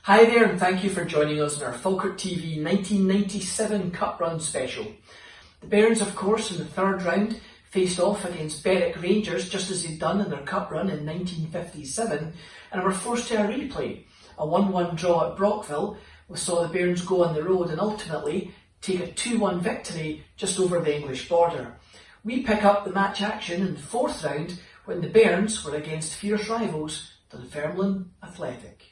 Hi there, and thank you for joining us in our Falkirk TV 1997 Cup Run special. The Bairns, of course, in the third round faced off against Berwick Rangers just as they'd done in their Cup Run in 1957 and were forced to a replay. A 1-1 draw at Brockville saw the Bairns go on the road and ultimately take a 2-1 victory just over the English border. We pick up the match action in the fourth round when the Bairns were against fierce rivals Dunfermline Athletic.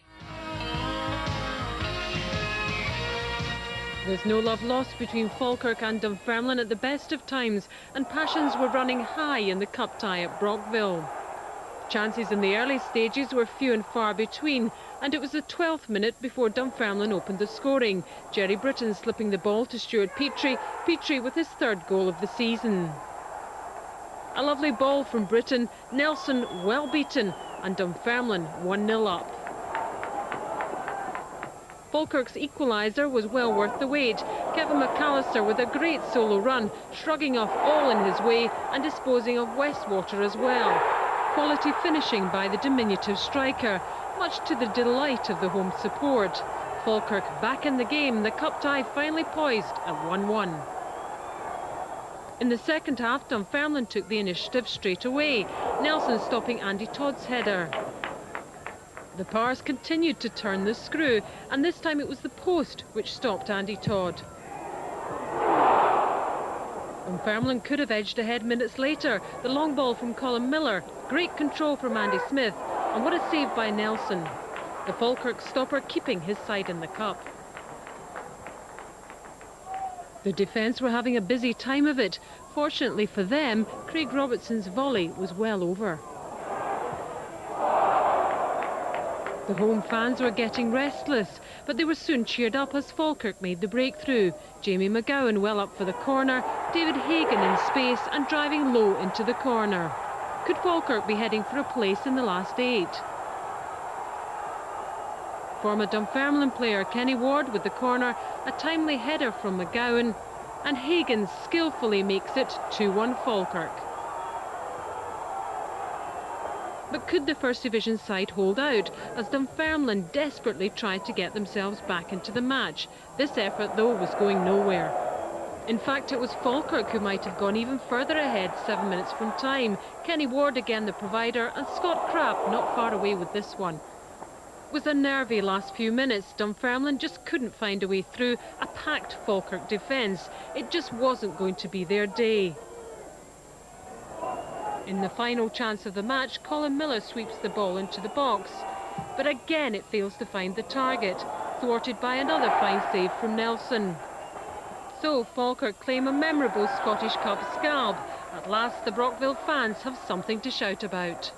There's no love lost between Falkirk and Dunfermline at the best of times, and passions were running high in the cup tie at Brockville. Chances in the early stages were few and far between, and it was the 12th minute before Dunfermline opened the scoring, Jerry Britton slipping the ball to Stuart Petrie with his third goal of the season. A lovely ball from Britton, Nelson well beaten, and Dunfermline 1-0 up. Falkirk's equaliser was well worth the wait. Kevin McAllister with a great solo run, shrugging off all in his way and disposing of Westwater as well. Quality finishing by the diminutive striker, much to the delight of the home support. Falkirk back in the game, the cup tie finally poised at 1-1. In the second half, Dunfermline took the initiative straight away, Nelson stopping Andy Todd's header. The Pars continued to turn the screw, and this time it was the post which stopped Andy Todd. Dunfermline could have edged ahead minutes later. The long ball from Colin Miller, great control from Andy Smith, and what a save by Nelson. The Falkirk stopper keeping his side in the cup. The defence were having a busy time of it. Fortunately for them, Craig Robertson's volley was well over. The home fans were getting restless, but they were soon cheered up as Falkirk made the breakthrough. Jamie McGowan well up for the corner, David Hagan in space and driving low into the corner. Could Falkirk be heading for a place in the last 8? Former Dunfermline player Kenny Ward with the corner, a timely header from McGowan, and Hagan skillfully makes it 2-1 Falkirk. But could the First Division side hold out as Dunfermline desperately tried to get themselves back into the match? This effort, though, was going nowhere. In fact, it was Falkirk who might have gone even further ahead 7 minutes from time. Kenny Ward again the provider, and Scott Crabb not far away with this one. It was a nervy last few minutes. Dunfermline just couldn't find a way through a packed Falkirk defence. It just wasn't going to be their day. In the final chance of the match, Colin Miller sweeps the ball into the box. But again it fails to find the target, thwarted by another fine save from Nelson. So Falkirk claim a memorable Scottish Cup scalp. At last the Brockville fans have something to shout about.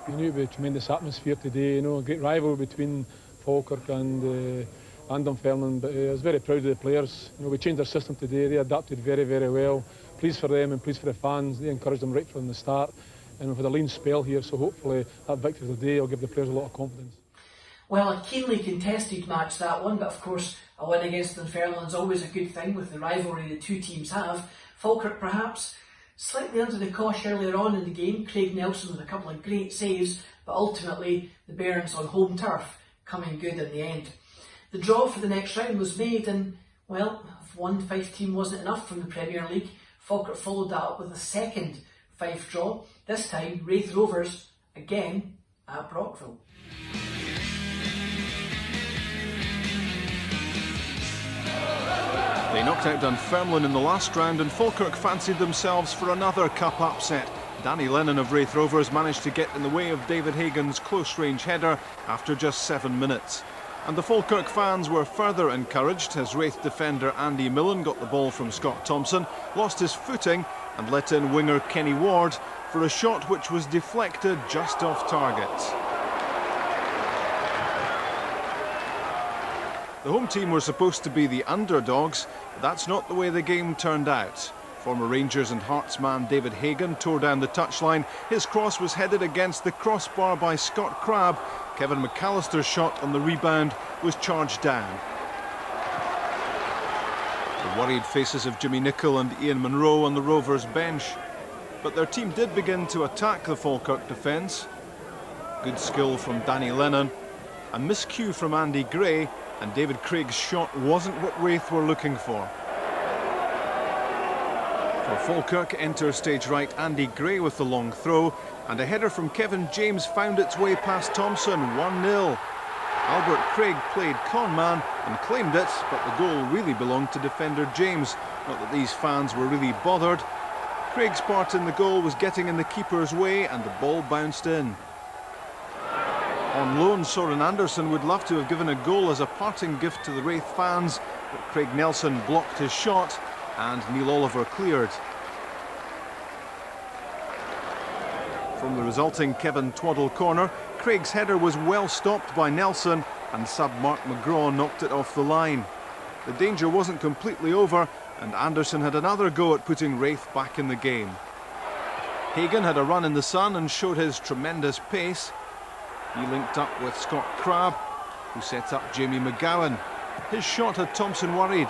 We knew it would be a tremendous atmosphere today, you know, a great rival between Falkirk and Dunfermline, but I was very proud of the players. You know, we changed our system today, they adapted very, very well. Pleased for them and pleased for the fans. They encouraged them right from the start, and we've had a lean spell here, so hopefully that victory today will give the players a lot of confidence. Well, a keenly contested match that one, but of course a win against Dunfermline is always a good thing with the rivalry the two teams have. Falkirk perhaps slightly under the cosh earlier on in the game, Craig Nelson with a couple of great saves, but ultimately the Bairns on home turf coming good in the end. The draw for the next round was made, and well, if one Fife team wasn't enough from the Premier League, Falkirk followed that up with a second Fife draw, this time Raith Rovers again at Brockville. They knocked out Dunfermline in the last round, and Falkirk fancied themselves for another cup upset. Danny Lennon of Raith Rovers managed to get in the way of David Hagan's close-range header after just 7 minutes. And the Falkirk fans were further encouraged as Raith defender Andy Millen got the ball from Scott Thompson, lost his footing and let in winger Kenny Ward for a shot which was deflected just off target. The home team were supposed to be the underdogs, but that's not the way the game turned out. Former Rangers and Hearts man David Hagan tore down the touchline. His cross was headed against the crossbar by Scott Crabb. Kevin McAllister's shot on the rebound was charged down. The worried faces of Jimmy Nicholl and Ian Munro on the Rovers bench. But their team did begin to attack the Falkirk defence. Good skill from Danny Lennon. a miscue from Andy Gray, and David Craig's shot wasn't what Raith were looking for. For Falkirk, enters stage right Andy Gray with the long throw, and a header from Kevin James found its way past Thompson, 1-0. Albert Craig played conman and claimed it, but the goal really belonged to defender James. Not that these fans were really bothered. Craig's part in the goal was getting in the keeper's way, and the ball bounced in. On loan, Soren Anderson would love to have given a goal as a parting gift to the Raith fans, but Craig Nelson blocked his shot and Neil Oliver cleared. From the resulting Kevin Twaddle corner, Craig's header was well stopped by Nelson, and sub Mark McGraw knocked it off the line. The danger wasn't completely over, and Anderson had another go at putting Raith back in the game. Hagan had a run in the sun and showed his tremendous pace. He linked up with Scott Crabb, who set up Jamie McGowan. His shot had Thompson worried.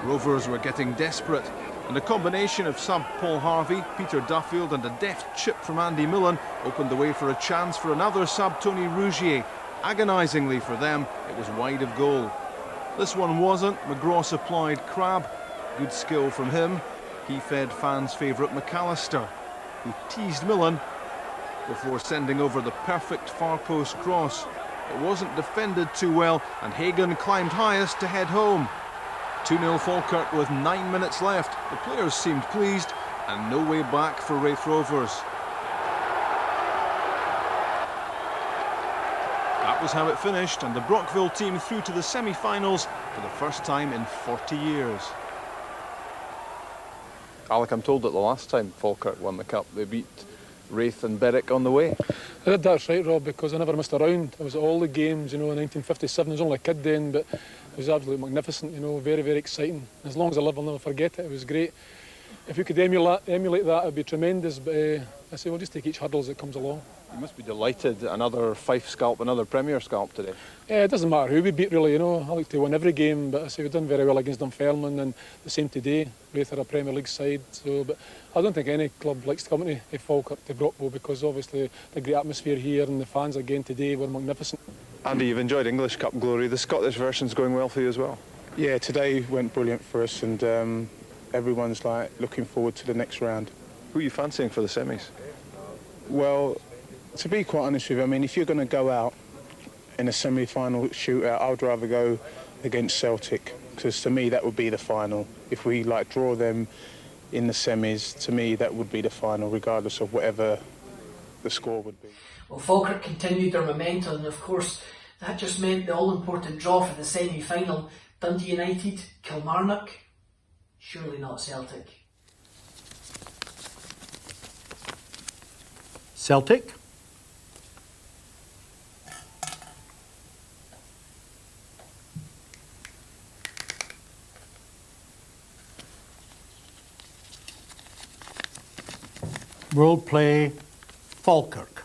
Rovers were getting desperate, and a combination of sub Paul Harvey, Peter Duffield and a deft chip from Andy Millen opened the way for a chance for another sub, Tony Rougier. Agonisingly for them, it was wide of goal. This one wasn't. McGraw supplied Crabb. Good skill from him. He fed fans' favourite McAllister, who teased Millen before sending over the perfect far post cross. It wasn't defended too well, and Hagan climbed highest to head home. 2-0 Falkirk with 9 minutes left. The players seemed pleased, and no way back for Raith Rovers. That was how it finished, and the Brockville team through to the semi-finals for the first time in 40 years. Alec, I'm told that the last time Falkirk won the cup, they beat Raith and Berwick on the way. That's right, Rob, because I never missed a round. I was at all the games, you know, in 1957. I was only a kid then, but it was absolutely magnificent, you know, very, very exciting. As long as I live, I'll never forget it. It was great. If we could emulate that, it would be tremendous, but I say we'll just take each hurdle as it comes along. You must be delighted. Another Fife scalp, another Premier scalp today. It doesn't matter who we beat, really, you know. I like to win every game, but I say we've done very well against Dunfermline, and the same today. Raith are a Premier League side, so, but I don't think any club likes to come to Falkirk, to Brockville, because obviously the great atmosphere here and the fans again today were magnificent. Andy, you've enjoyed English Cup glory. The Scottish version's going well for you as well? Yeah, today went brilliant for us, and everyone's like looking forward to the next round. Who are you fancying for the semis? Well, to be quite honest with you, I mean, if you're going to go out in a semi-final shootout, I'd rather go against Celtic, because to me that would be the final. If we like draw them in the semis, to me that would be the final, regardless of whatever the score would be. Well, Falkirk continued their momentum, and of course that just meant the all-important draw for the semi-final. Dundee United, Kilmarnock, surely not Celtic. Celtic. Will play Falkirk,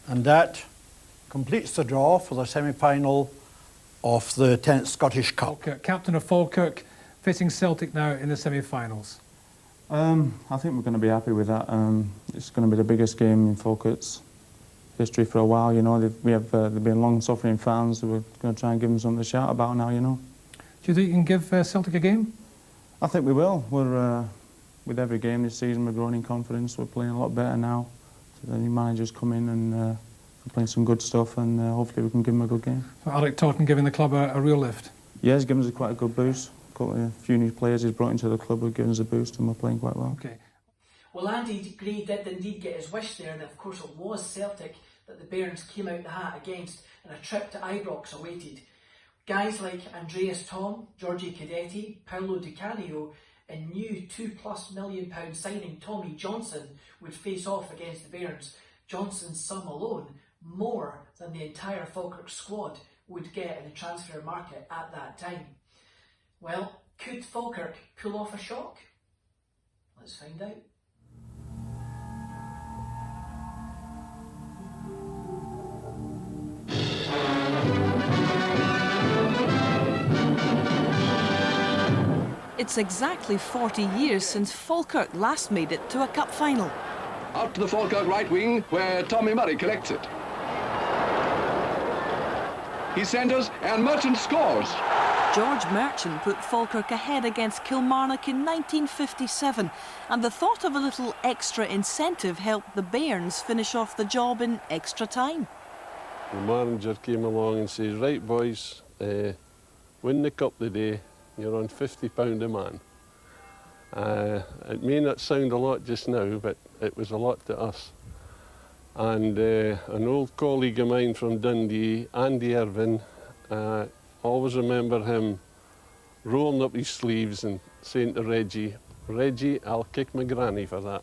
and that completes the draw for the semi-final of the 10th Scottish Cup. Falkirk, captain of Falkirk, facing Celtic now in the semi-finals. I think we're going to be happy with that. It's going to be the biggest game in Falkirk's history for a while. You know, they've been long-suffering fans. We're going to try and give them something to shout about now. You know. Do you think you can give Celtic a game? I think we will. We're with every game this season, we're growing in confidence. We're playing a lot better now. So the new managers come in and we're playing some good stuff, and hopefully we can give them a good game. So Alec Totten giving the club a real lift. Yeah, he's given us quite a good boost. A few new players he's brought into the club have given us a boost, and we're playing quite well. Okay. Well, Andy Gray did indeed get his wish there, and of course it was Celtic that the Bairns came out the hat against, and a trip to Ibrox awaited. Guys like Andreas Thom, Giorgi Cadetti, Paolo Di Canio, and new £2+ million signing Tommy Johnson would face off against the Bairns. Johnson's sum alone more than the entire Falkirk squad would get in the transfer market at that time. Well, could Falkirk pull off a shock? Let's find out. It's exactly 40 years since Falkirk last made it to a cup final. Out to the Falkirk right wing, where Tommy Murray collects it. He centres and Merchant scores. George Merchant put Falkirk ahead against Kilmarnock in 1957, and the thought of a little extra incentive helped the Bairns finish off the job in extra time. The manager came along and says, right boys, win the cup today, you're on £50 a man. It may not sound a lot just now, but it was a lot to us. And an old colleague of mine from Dundee, Andy Irvine, always remember him rolling up his sleeves and saying to Reggie, Reggie, I'll kick my granny for that.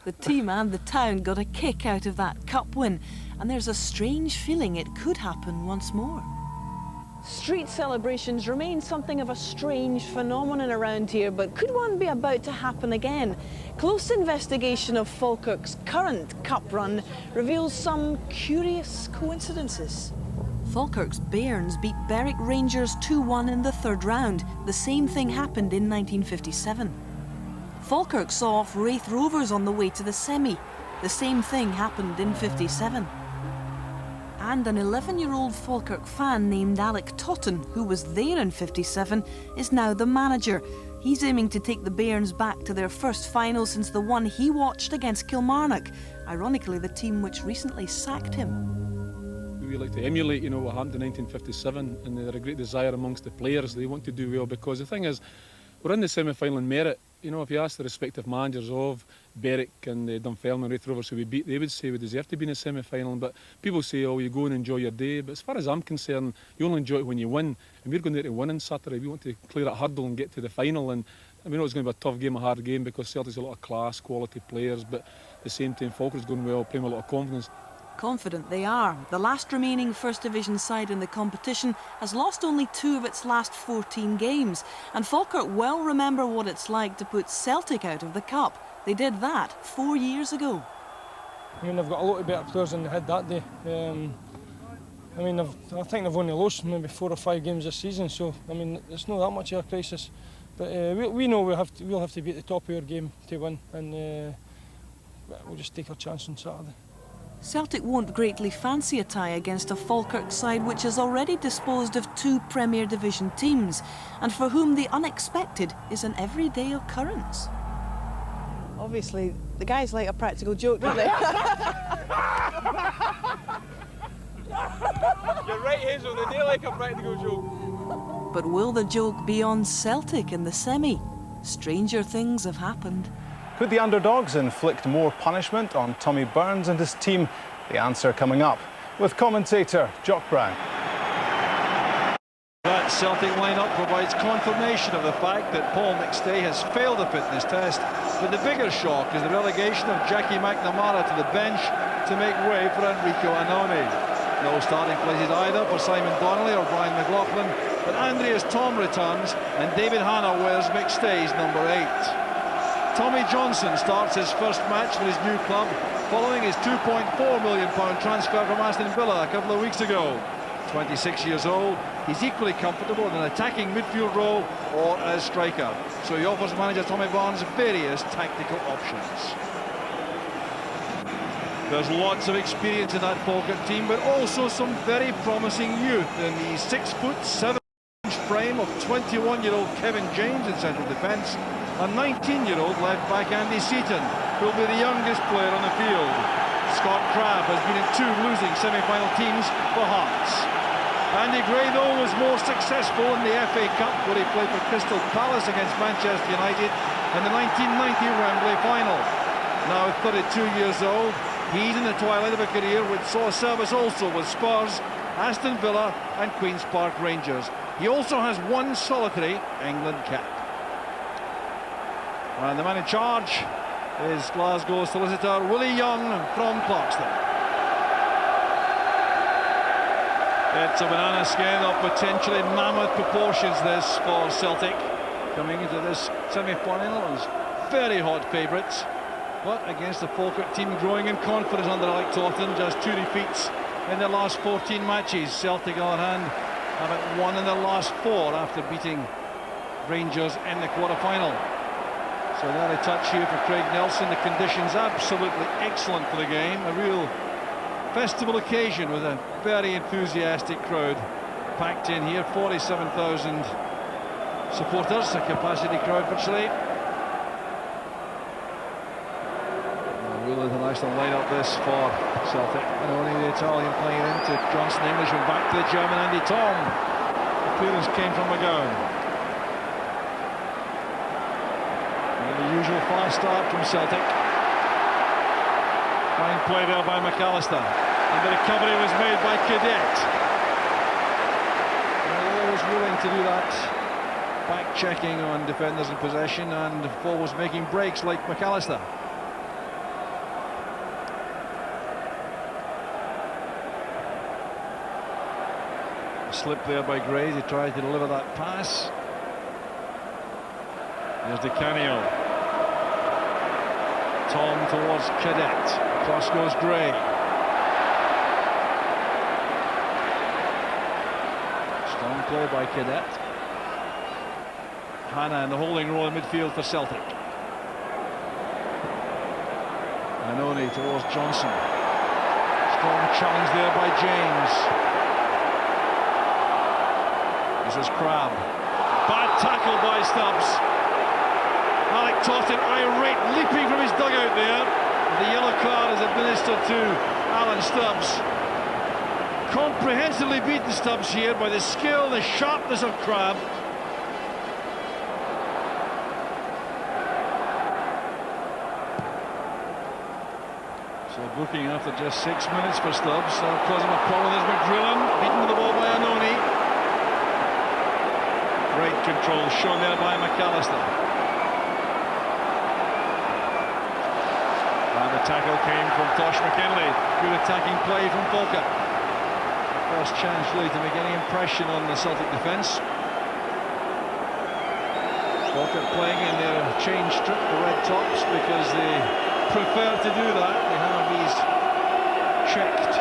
The team and the town got a kick out of that cup win, and there's a strange feeling it could happen once more. Street celebrations remain something of a strange phenomenon around here, but could one be about to happen again? Close investigation of Falkirk's current cup run reveals some curious coincidences. Falkirk's Bairns beat Berwick Rangers 2-1 in the third round. The same thing happened in 1957. Falkirk saw off Raith Rovers on the way to the semi. The same thing happened in 57. And an 11-year-old Falkirk fan named Alec Totten, who was there in 57, is now the manager. He's aiming to take the Bairns back to their first final since the one he watched against Kilmarnock, ironically the team which recently sacked him. We like to emulate, you know, what happened in 1957, and there's a great desire amongst the players. They want to do well because the thing is, we're in the semi-final in merit. You know, if you ask the respective managers of Berwick and Dunfermline, Raith Rovers who we beat, they would say we deserve to be in the semi-final. But people say, oh, you go and enjoy your day. But as far as I'm concerned, you only enjoy it when you win. And we're going there to win on Saturday. We want to clear that hurdle and get to the final. And we know it's going to be a tough game, a hard game, because Celtic's a lot of class, quality players. But at the same time, Falkirk's going well, playing with a lot of confidence. Confident they are. The last remaining First Division side in the competition has lost only 2 of its last 14 games, and Falkirk well remember what it's like to put Celtic out of the cup. They did that 4 years ago. I mean, they've got a lot of better players than they had that day. I mean, I think they've only lost maybe 4 or 5 games this season, so I mean, it's not that much of a crisis. But we know we'll have to be at the top of our game to win, and we'll just take our chance on Saturday. Celtic won't greatly fancy a tie against a Falkirk side which has already disposed of 2 Premier Division teams, and for whom the unexpected is an everyday occurrence. Obviously, the guys like a practical joke, don't they? You're right, Hazel, they do like a practical joke. But will the joke be on Celtic in the semi? Stranger things have happened. Could the underdogs inflict more punishment on Tommy Burns and his team? The answer coming up with commentator Jock Brown. That Celtic lineup provides confirmation of the fact that Paul McStay has failed the fitness test, but the bigger shock is the relegation of Jackie McNamara to the bench to make way for Enrico Annoni. No starting places either for Simon Donnelly or Brian McLaughlin, but Andreas Thom returns and David Hanna wears McStay's number 8. Tommy Johnson starts his first match for his new club following his £2.4 million transfer from Aston Villa a couple of weeks ago. 26 years old, he's equally comfortable in an attacking midfield role or as striker, so he offers manager Tommy Barnes various tactical options. There's lots of experience in that Falkirk team, but also some very promising youth in the 6'7" frame of 21-year-old Kevin James in central defence, and 19-year-old left-back Andy Seaton, who will be the youngest player on the field. Scott Crabb has been in 2 losing semi-final teams for Hearts. Andy Gray, though, was more successful in the FA Cup, where he played for Crystal Palace against Manchester United in the 1990 Wembley final. Now 32 years old, he's in the twilight of a career which saw service also with Spurs, Aston Villa and Queen's Park Rangers. He also has 1 solitary England cap. And the man in charge is Glasgow solicitor Willie Young from Clarkston. It's a banana skin of potentially mammoth proportions, this, for Celtic. Coming into this semi-final as very hot favourites, but against the Falkirk team growing in confidence under Alec Totten. Just 2 defeats in their last 14 matches. Celtic, on the other hand, have won in their last 4 after beating Rangers in the quarter-final. So now a touch here for Craig Nelson. The conditions absolutely excellent for the game. A real festival occasion with a very enthusiastic crowd packed in here. 47,000 supporters, a capacity crowd virtually. Real international lineup this for Celtic. And only the Italian playing into Johnson. Englishman back to the German Andy Tom. The clearance came from McGowan. And the usual fast start from Celtic. Fine play there by McAllister. And the recovery was made by Cadet. They're always willing to do that. Back checking on defenders in possession and forwards making breaks like McAllister. Slip there by Gray. He tried to deliver that pass. There's Di Canio. Tom towards Cadet. Across goes Gray. Strong play by Cadet. Hanna in the holding role in midfield for Celtic. Annoni towards Johnson. Strong challenge there by James. This is Crabb. Bad tackle by Stubbs. Alec Totten irate, leaping from his dugout there. The yellow card is administered to Alan Stubbs. Comprehensively beaten Stubbs here by the skill, the sharpness of Crabb. So booking after just 6 minutes for Stubbs. Causing a problem. There's McGrillen, beaten with the ball by Annoni. Great control shown there by McAllister. And the tackle came from Tosh McKinley. Good attacking play from Falkirk. First chance really to make any impression on the Celtic defence. Falkirk playing in their change strip, the red tops, because they prefer to do that. They have these checked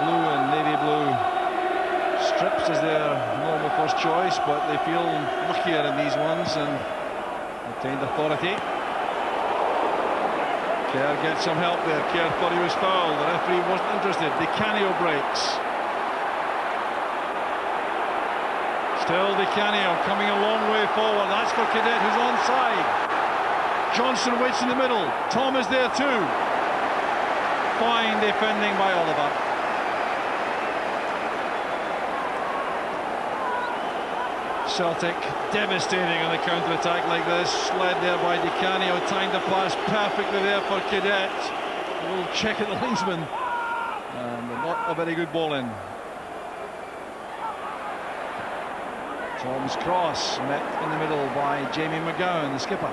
blue and navy blue strips as their normal first choice, but they feel luckier in these ones and obtained authority. Kerr gets some help there. Kerr thought he was fouled. The referee wasn't interested. Di Canio breaks. Still Di Canio coming a long way forward. That's for Cadet, who's onside. Johnson waits in the middle. Tom is there too. Fine defending by Oliver. Celtic devastating on the counter-attack like this, led there by Di Canio, timed the pass perfectly there for Cadet. A little check at the linesman, and not a very good ball in. Tom's cross met in the middle by Jamie McGowan, the skipper.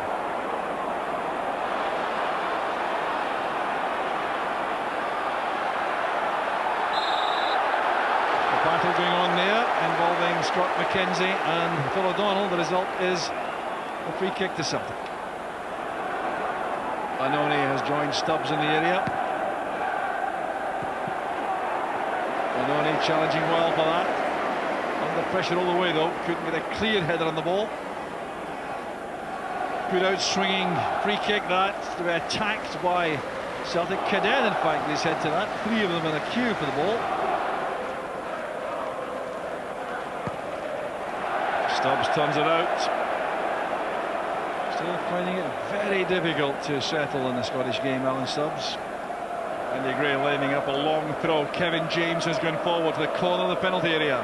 Battle going on there involving Scott McKenzie and Phil O'Donnell. The result is a free kick to Celtic. Annoni has joined Stubbs in the area. Annoni challenging well for that. Under pressure all the way though, couldn't get a clear header on the ball. Good out swinging free kick that, to be attacked by Celtic. Cadet in fact is head to that. Three of them in a queue for the ball. Stubbs turns it out. Still finding it very difficult to settle in the Scottish game, Alan Stubbs. Andy Gray lining up a long throw. Kevin James has gone forward to the corner of the penalty area.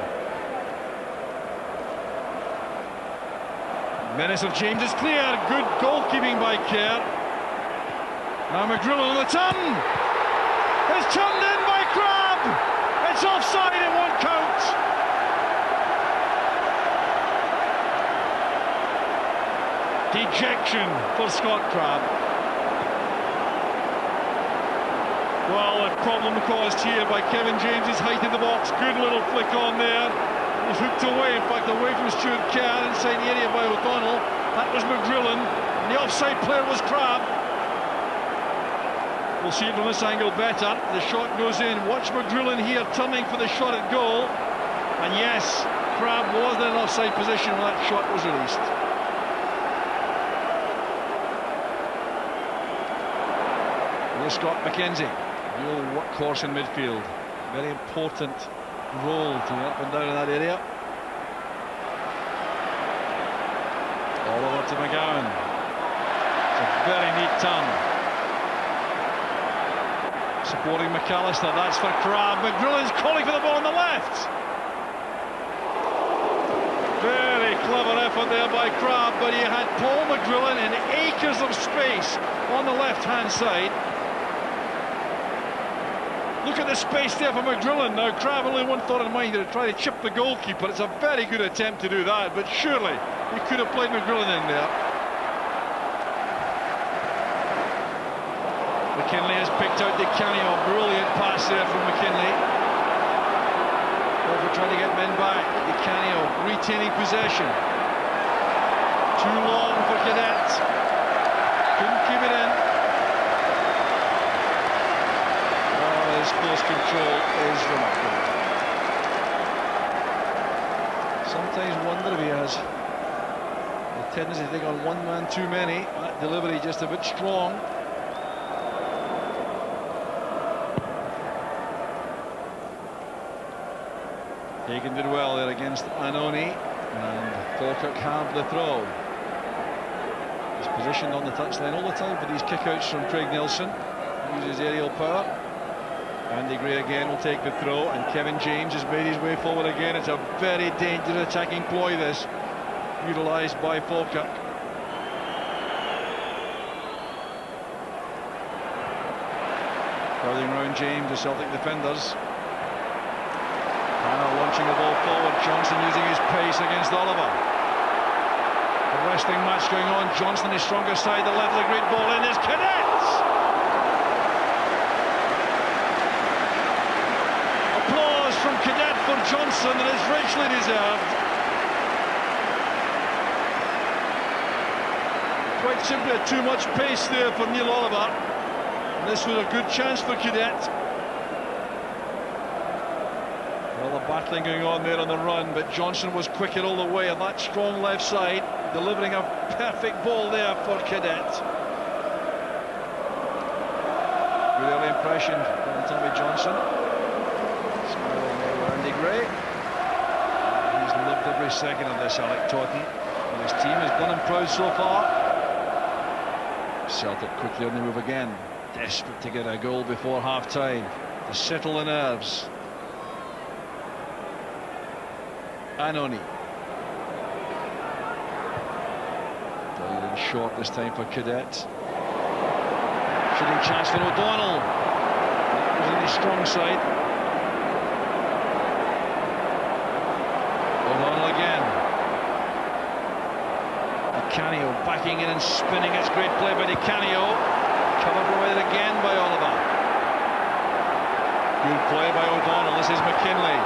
Menace of James is clear. Good goalkeeping by Kerr. Now McGrillen on the turn. It's turned in by Crabb. It's offside, it won't count. Dejection for Scott Crabb. Well, a problem caused here by Kevin James's height in the box. Good little flick on there. It was hooked away, in fact, away from Stuart Kerr inside the area by O'Donnell. That was McGrillen. And the offside player was Crabb. We'll see it from this angle better. The shot goes in. Watch McGrillen here turning for the shot at goal. And yes, Crabb was in an offside position when that shot was released. Scott McKenzie Real workhorse in midfield. Very important role to be up and down in that area. Oliver to McGowan. It's a very neat turn. Supporting McAllister, that's for Crabb. McGrillen's calling for the ball on the left. Very clever effort there by Crabb, but he had Paul McGrillen in acres of space on the left-hand side. Look at the space there for McGrillen. Now, Crabb only one thought in mind to try to chip the goalkeeper. It's a very good attempt to do that, but surely he could have played McGrillen in there. McKinley has picked out Di Canio. Brilliant pass there from McKinley. Over trying to get men back. Di Canio retaining possession. Too long for Cadet. Couldn't keep it in. His close control is remarkable. Sometimes wonder if he has the tendency to take on one man too many. That delivery just a bit strong. Hagan did well there against Annoni, and Falkirk have the throw. He's positioned on the touchline all the time for these kickouts from Craig Nelson. He uses aerial power. Andy Gray again will take the throw, and Kevin James has made his way forward again. It's a very dangerous attacking ploy, this, utilised by Falkirk. Crowding round James, the Celtic defenders. Hanna launching the ball forward, Johnson using his pace against Oliver. A wrestling match going on, Johnson his stronger side, the left, a great ball in, there's Cadets! From Cadet for Johnson, and it's richly deserved. Quite simply too much pace there for Neil Oliver. And this was a good chance for Cadet. Well, the battling going on there on the run, but Johnson was quicker all the way on that strong left side, delivering a perfect ball there for Cadet. Good early impression from Tommy Johnson. Andy Gray. He's loved every second of this, Alec Totten. And his team has done him proud so far. Celtic quickly on the move again. Desperate to get a goal before half-time to settle the nerves. Annoni. Delivered in short this time for Cadet. Shooting chance for O'Donnell. That was in his strong side. O'Donnell again. Di Canio backing in and spinning. It's great play by Di Canio. Covered away again by Oliver. Good play by O'Donnell. This is McKinley.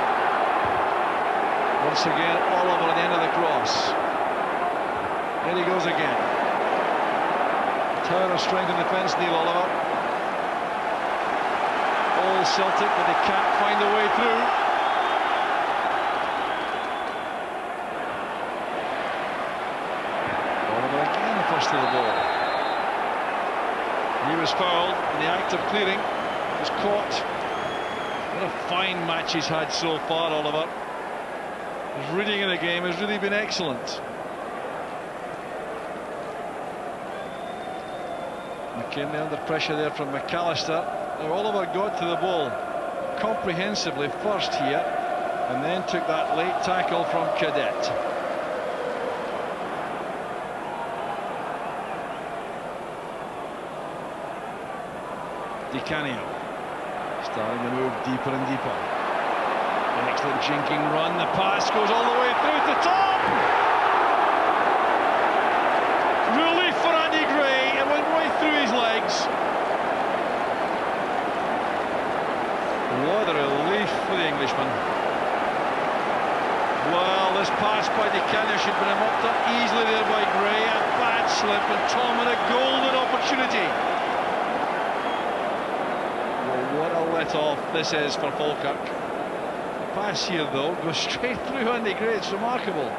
Once again, Oliver at the end of the cross. There he goes again. Tower of strength in defence, Neil Oliver. All Celtic, but they can't find a way through. To the ball. He was fouled in the act of clearing, was caught. What a fine match he's had so far, Oliver. His reading of the game has really been excellent. McKinley under pressure there from McAllister. Now Oliver got to the ball comprehensively first here, and then took that late tackle from Cadet. Di Canio starting to move deeper and deeper. An excellent jinking run. The pass goes all the way through to Tom. Relief for Andy Gray. It went right through his legs. What a relief for the Englishman. Well, this pass by Di Canio should have been mopped up easily there by Gray. A bad slip, and Tom had a golden opportunity. What a let-off this is for Falkirk. The pass here, though, goes straight through Andy Gray. It's remarkable.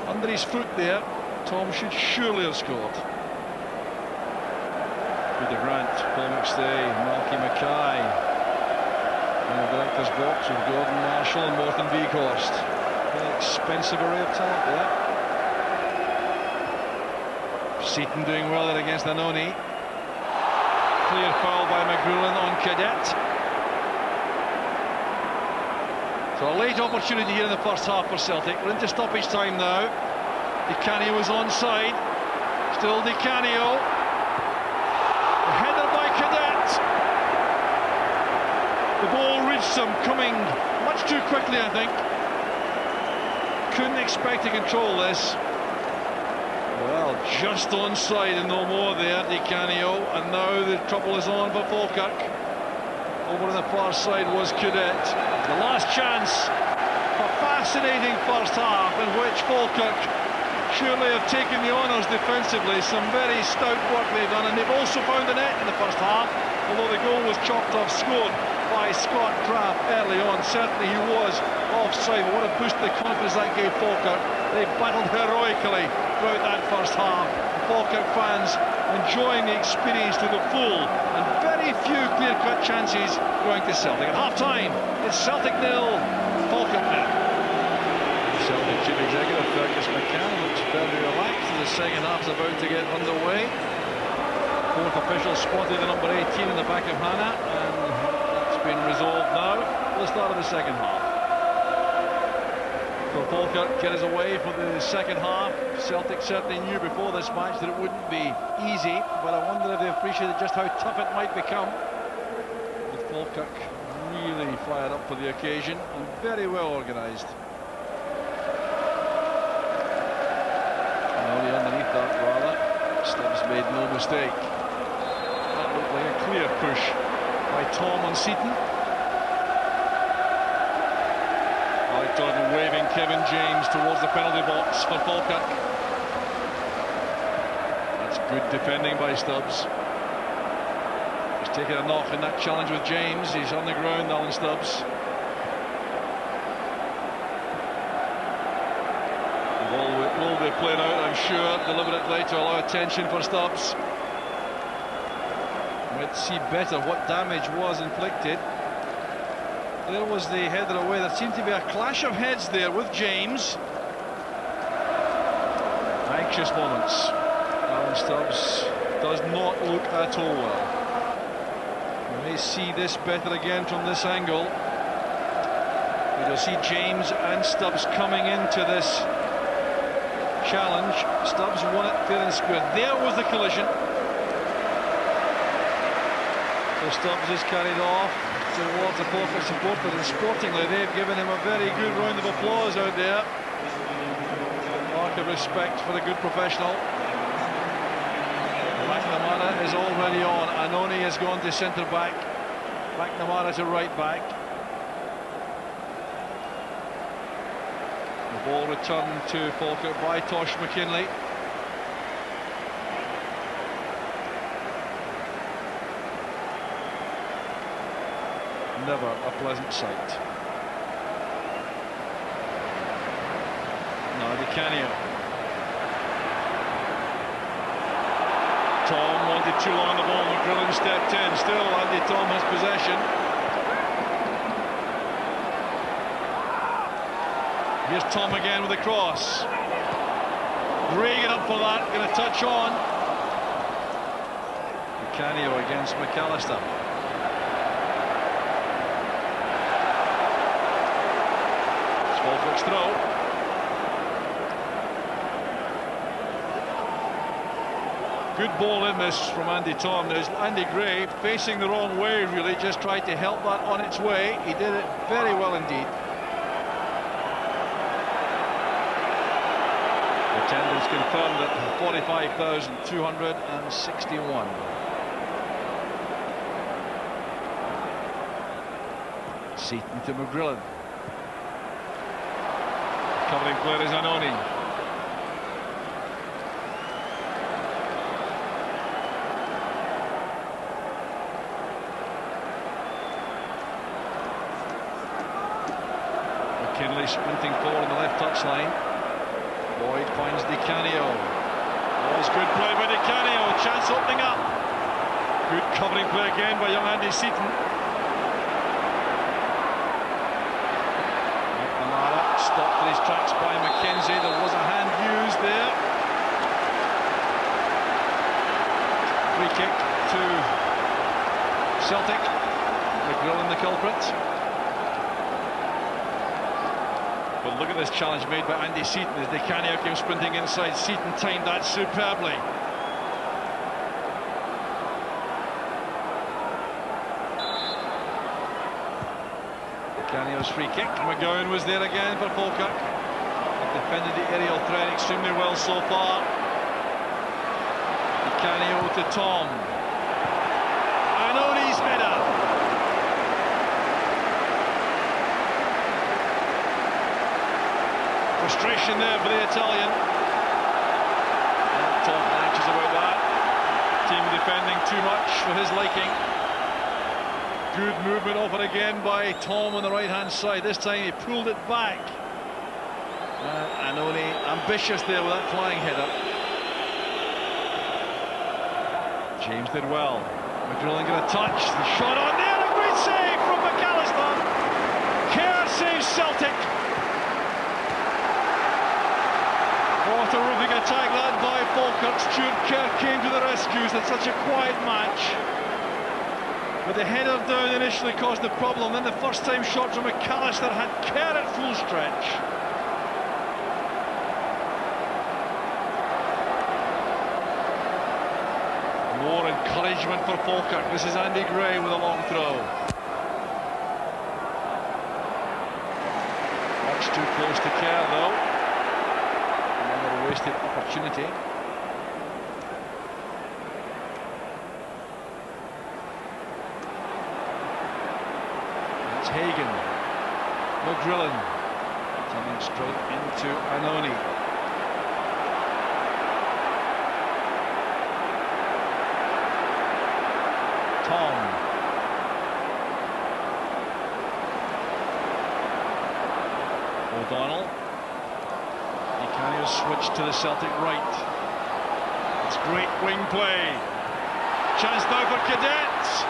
Under his foot there, Tom should surely have scored. Peter Grant, Paul McStay, Malky Mackay. In the director's box with Gordon Marshall and Morton Weghorst. An expensive array of talent there. Seaton doing well there against Annoni. Clear foul by McGrillen on Cadet. So a late opportunity here in the first half for Celtic. We're into stoppage time now. Di Canio is onside. Still Di Canio. The header by Cadet. The ball reached him, coming much too quickly, I think. Couldn't expect to control this. Well, just onside and no more there, Di Canio. And now the trouble is on for Falkirk. Over on the far side was Cadet. The last chance. A fascinating first half in which Falkirk surely have taken the honours defensively. Some very stout work they've done, and they've also found the net in the first half, although the goal was chopped off, scored by Scott Kraft early on. Certainly he was offside, but what a boost to the confidence that gave Falkirk. They battled heroically throughout that first half. Falkirk fans enjoying the experience to the full, and very few clear-cut chances going to Celtic. At half-time, it's Celtic 0, Falkirk 0. Celtic Chief Executive Fergus McCann looks very relaxed as the second half's about to get underway. Fourth official spotted the number 18 in the back of Hannah, and that's been resolved now for the start of the second half. So Falkirk get us away for the second half. Celtic certainly knew before this match that it wouldn't be easy, but I wonder if they appreciated just how tough it might become. With Falkirk really fired up for the occasion and very well organised. Underneath that, rather, Stubbs made no mistake. That looked like a clear push by Tom on Seaton. Alec Jordan waving Kevin James towards the penalty box for Falkirk. That's good defending by Stubbs. He's taken a knock in that challenge with James. He's on the ground, Alan Stubbs. Will be played out, I'm sure, deliberately to allow attention for Stubbs. Might see better what damage was inflicted. There was the header away. There seemed to be a clash of heads there with James. Anxious moments. Alan Stubbs does not look at all well. We may see this better again from this angle. You'll see James and Stubbs coming into this challenge. Stubbs won it fair and square. There was the collision. So Stubbs is carried off towards the Falkirk supporters, and sportingly they've given him a very good round of applause out there. Mark of respect for the good professional. McNamara is already on. Annoni has gone to centre back. McNamara to right back. Ball returned to Falkirk by Tosh McKinley. Never a pleasant sight. Now Di Canio. Tom wanted too long the ball. McGrillen stepped in. Still Andy Tom has possession. Here's Tom again with the cross. Regan up for that, going to touch on. Di Canio against McAllister. It's Falkirk's throw. Good ball in this from Andy Tom. There's Andy Gray facing the wrong way, really, just tried to help that on its way. He did it very well indeed. Attendance confirmed at 45,261. Seaton to McGrillen. Covering player is Annoni. McKinley sprinting forward on the left touchline. Boyd finds Di Canio. Oh, it's good play by Di Canio. Chance opening up. covering play again by young Andy Seaton. McNamara stopped in his tracks by Mackenzie. There was a hand used there. Free kick to Celtic. McGrillen the culprit. But look at this challenge made by Andy Seaton as Di Canio came sprinting inside. Seaton timed that superbly. Di Canio's free kick. McGowan was there again for Falkirk. They've defended the aerial threat extremely well so far. Di Canio to Tom. Anoni's header. Frustration there for the Italian. Tom anxious about that. Team defending too much for his liking. Good movement off it again by Tom on the right-hand side. This time he pulled it back. Anoni ambitious there with that flying header. James did well. McGrillen got a touch. The shot on there. A great save from McAllister. Kerr saves Celtic. What a terrific attack that by Falkirk. Stuart Kerr came to the rescue. It's such a quiet match. But the header down initially caused the problem. Then the first time shot from McAllister had Kerr at full stretch. More encouragement for Falkirk. This is Andy Gray with a long throw. Much too close to Kerr though. Another wasted opportunity. It's Hagan. McGrillen. Coming straight into Anoni. Tom. O'Donnell. Di Canio switched to the Celtic right. It's great wing play. Chance now for Cadets.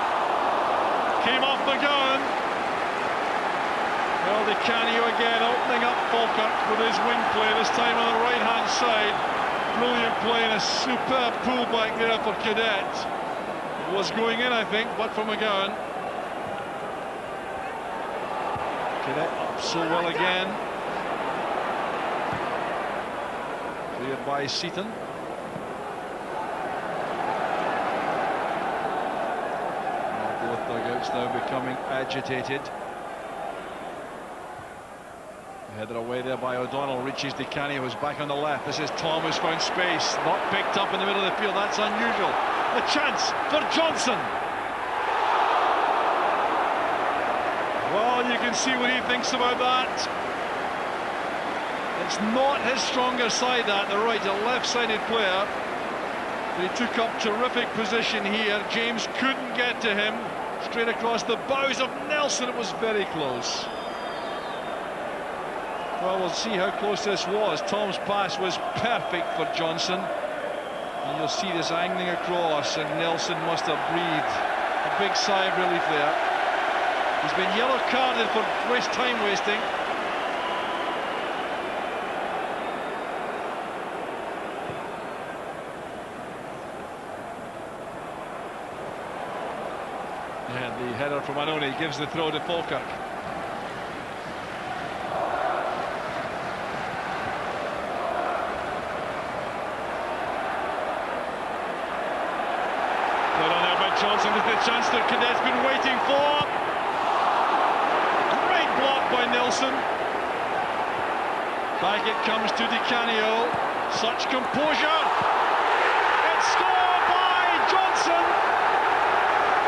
Came off McGowan. Well, Di Canio again opening up Falkirk with his wing play, this time on the right-hand side. Brilliant play and a superb pullback there for Cadet. Was going in, I think, but for McGowan. Cadet up so well again. Cleared by Seaton. Both dugouts now becoming agitated. Header away there by O'Donnell, reaches Di Canio, who's back on the left. This is Tom, who's found space, not picked up in the middle of the field. That's unusual. A chance for Johnson. Well, you can see what he thinks about that. It's not his stronger side, that, the right, a left-sided player. But he took up terrific position here. James couldn't get to him. Straight across the bows of Nelson, it was very close. Well, we'll see how close this was. Tom's pass was perfect for Johnson. And you'll see this angling across, and Nelson must have breathed a big sigh of relief there. He's been yellow carded for time wasting. And the header from Anoni gives the throw to Falkirk. Johnson with the chance that Cadet's been waiting for. Great block by Nelson. Back it comes to Di Canio. Such composure. It's scored by Johnson.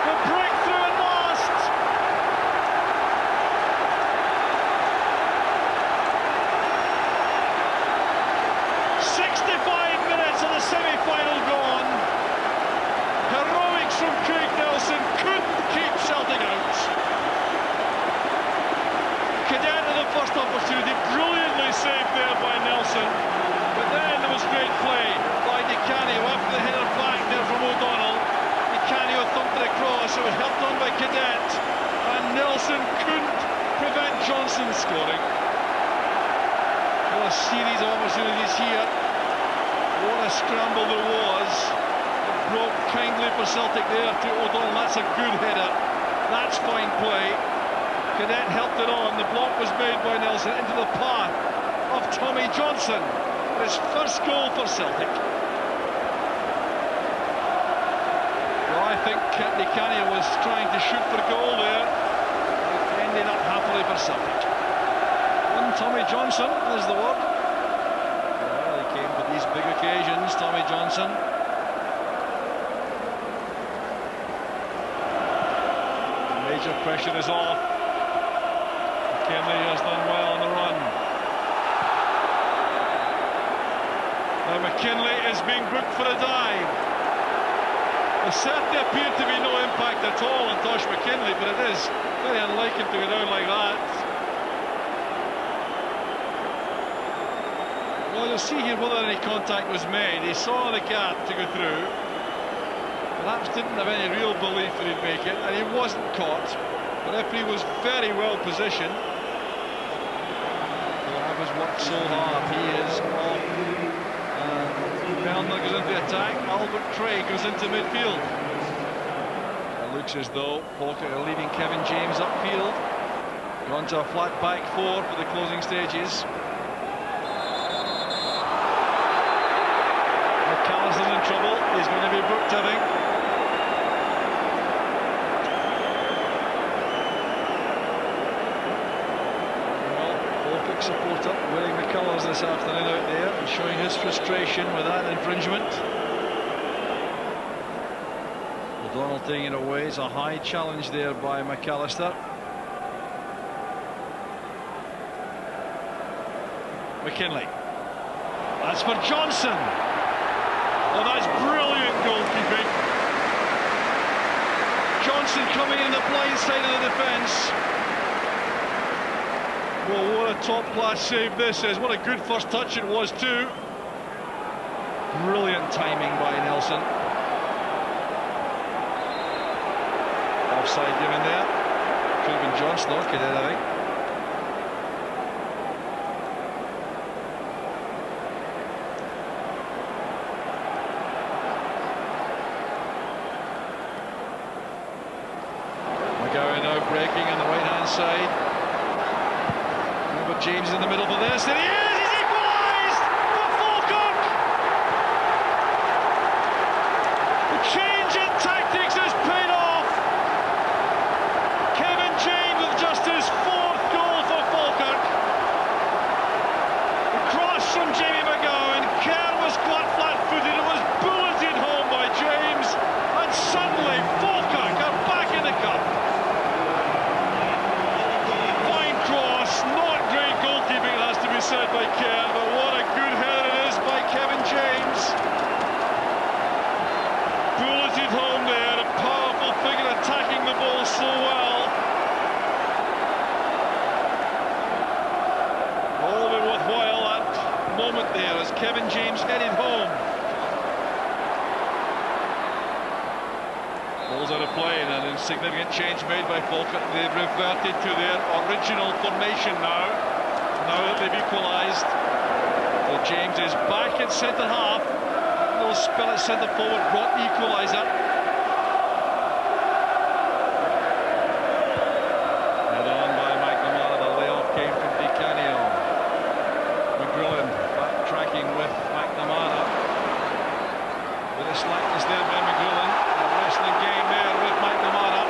The breakthrough at last. "65 minutes of the semi-final gone. Heroics from Craig Nelson, couldn't keep Celtic out. Cadet at the first opportunity, brilliantly saved there by Nelson. But then there was great play by scoring. Well, a series of opportunities here. What a scramble there was. It broke kindly for Celtic there to O'Donnell. That's a good header. That's fine play. Cadet helped it on. The block was made by Nelson into the path of Tommy Johnson. His first goal for Celtic. Well, I think Di Canio was trying to shoot for goal there. It ended up happily for Celtic. And Tommy Johnson is the word. Well, he came for these big occasions, Tommy Johnson. The major pressure is off. McKinley has done well on the run. Now McKinley is being booked for a dive. There certainly appeared to be no impact at all on Tosh McKinley, but it is very unlike him to go down like that. Well, you'll see here whether any contact was made. He saw the gap to go through. Perhaps didn't have any real belief that he'd make it, and he wasn't caught. The referee was very well positioned. He has worked so hard. He is off. Bellner goes into the attack. Albert Craig goes into midfield. It looks as though Falkirk are leaving Kevin James upfield. Gone to a flat back four for the closing stages. McAllister's in trouble. He's going to be booked, I think. Supporter wearing the colours this afternoon out there and showing his frustration with that infringement. O'Donnell taking it away. It's a high challenge there by McAllister. McKinley. That's for Johnson. Oh, that's brilliant goalkeeping. Johnson coming in the blind side of the defence. Well, what a top-class save this is. What a good first touch it was too. Brilliant timing by Nelson. Offside given there. Could have been Johnson or Cadet, I think. McGowan now breaking on the right-hand side. James in the middle for this, and he is! He's equalised for Falkirk! The change in tactics has paid off. Kevin James with just his fourth goal for Falkirk. The cross from Jamie McGowan. Kerr was caught flat-footed. It was bulleted home by James, and suddenly Falkirk are back in the cup. Fine cross, not great goalkeeping, it has to be said, by Kerr, but what a good header it is by Kevin James. Bulleted home there, a powerful figure attacking the ball so well. All the worthwhile that moment there as Kevin James headed home. Ball's out of play, and an insignificant change made by Falkirk. They've reverted to their original formation now that they've equalised. So James is back at centre half. A little spell at centre forward brought the equaliser. Head on by McNamara. The layoff came from Di Canio. McGrillen backtracking with McNamara. With a slackness there by McGrillen. The wrestling game there with McNamara.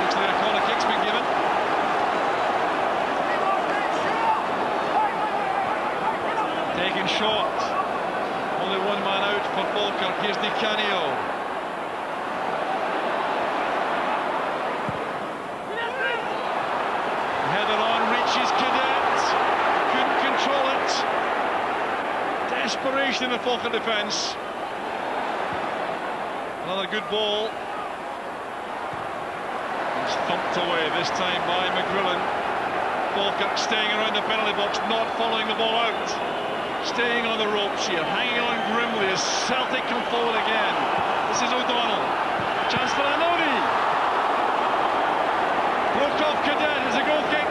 Looks like a corner kick's been given. Taking shot. Only one man out for Falkirk. Here's Di Canio. Header on, reaches Cadet. Couldn't control it. Desperation in the Falkirk defence. Another good ball. It's thumped away this time by McGrillen. Falkirk staying around the penalty box, not following the ball out. Staying on the ropes here, hanging on grimly as Celtic come forward again. This is O'Donnell. Chance for Anodi. of Cadet as a goal kick.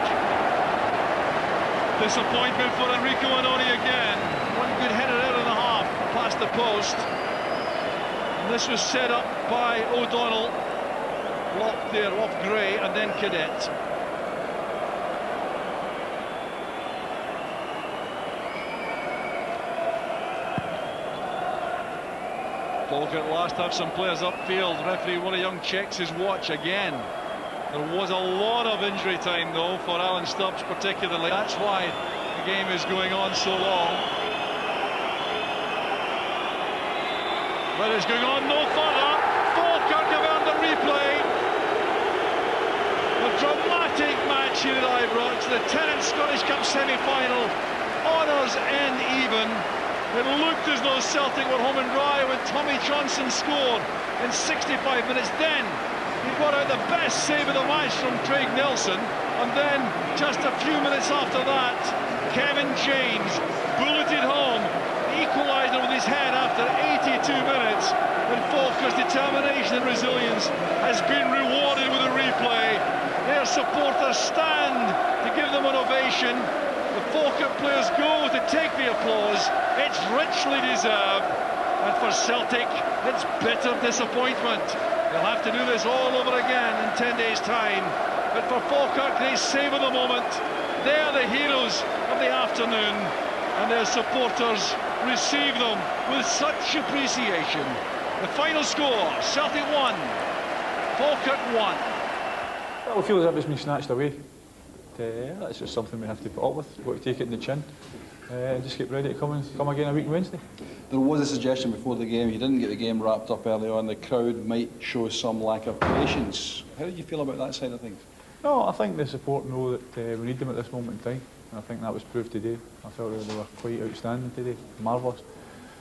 Disappointment for Enrico Annoni again. One good header out of the half, past the post. And this was set up by O'Donnell. Blocked there off Gray and then Cadet. Falkirk last have some players upfield. Referee Willie Young checks his watch again. There was a lot of injury time though for Alan Stubbs particularly. That's why the game is going on so long. But it's going on no further. Falkirk have earned the replay. A dramatic match here at Ibrox. The Tennent Scottish Cup semi-final. Honours end even. It looked as though Celtic were home and dry when Tommy Johnson scored in 65 minutes. Then he brought out the best save of the match from Craig Nelson. And then, just a few minutes after that, Kevin James bulleted home, equalised with his head after 82 minutes. And Falkirk's determination and resilience has been rewarded with a replay. Their supporters stand to give them an ovation. The Falkirk players go to take the applause. It's richly deserved. And for Celtic, it's bitter disappointment. They'll have to do this all over again in 10 days' time. But for Falkirk, they savour the moment. They're the heroes of the afternoon. And their supporters receive them with such appreciation. The final score, Celtic 1, Falkirk 1. Well, it feels as if it's been snatched away. That's just something we have to put up with. We've got to take it in the chin. Just get ready to come again a week Wednesday. There was a suggestion before the game, you didn't get the game wrapped up early on, the crowd might show some lack of patience. How did you feel about that side of things? No, I think the support know that we need them at this moment in time, and I think that was proved today. I felt that they were quite outstanding today, marvellous.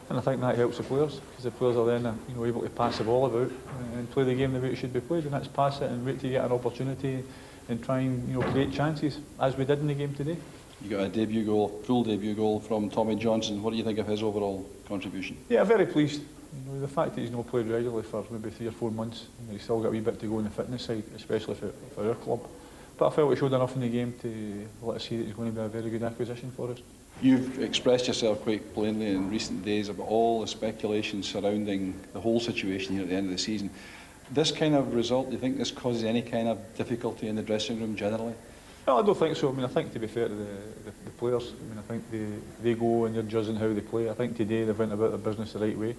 And I think that helps the players, because the players are then able to pass the ball about and play the game the way it should be played, and that's pass it and wait to get an opportunity and try and create chances, as we did in the game today. You got a debut goal, full debut goal from Tommy Johnson. What do you think of his overall contribution? Yeah, very pleased. The fact that he's not played regularly for maybe 3 or 4 months, he's still got a wee bit to go on the fitness side, especially for our club. But I felt he showed enough in the game to let us see that he's going to be a very good acquisition for us. You've expressed yourself quite plainly in recent days about all the speculation surrounding the whole situation here at the end of the season. This kind of result, do you think this causes any kind of difficulty in the dressing room generally? No, I don't think so. I mean, I think to be fair to the players, I mean, I think they go and you're judging how they play. I think today they've went about their business the right way,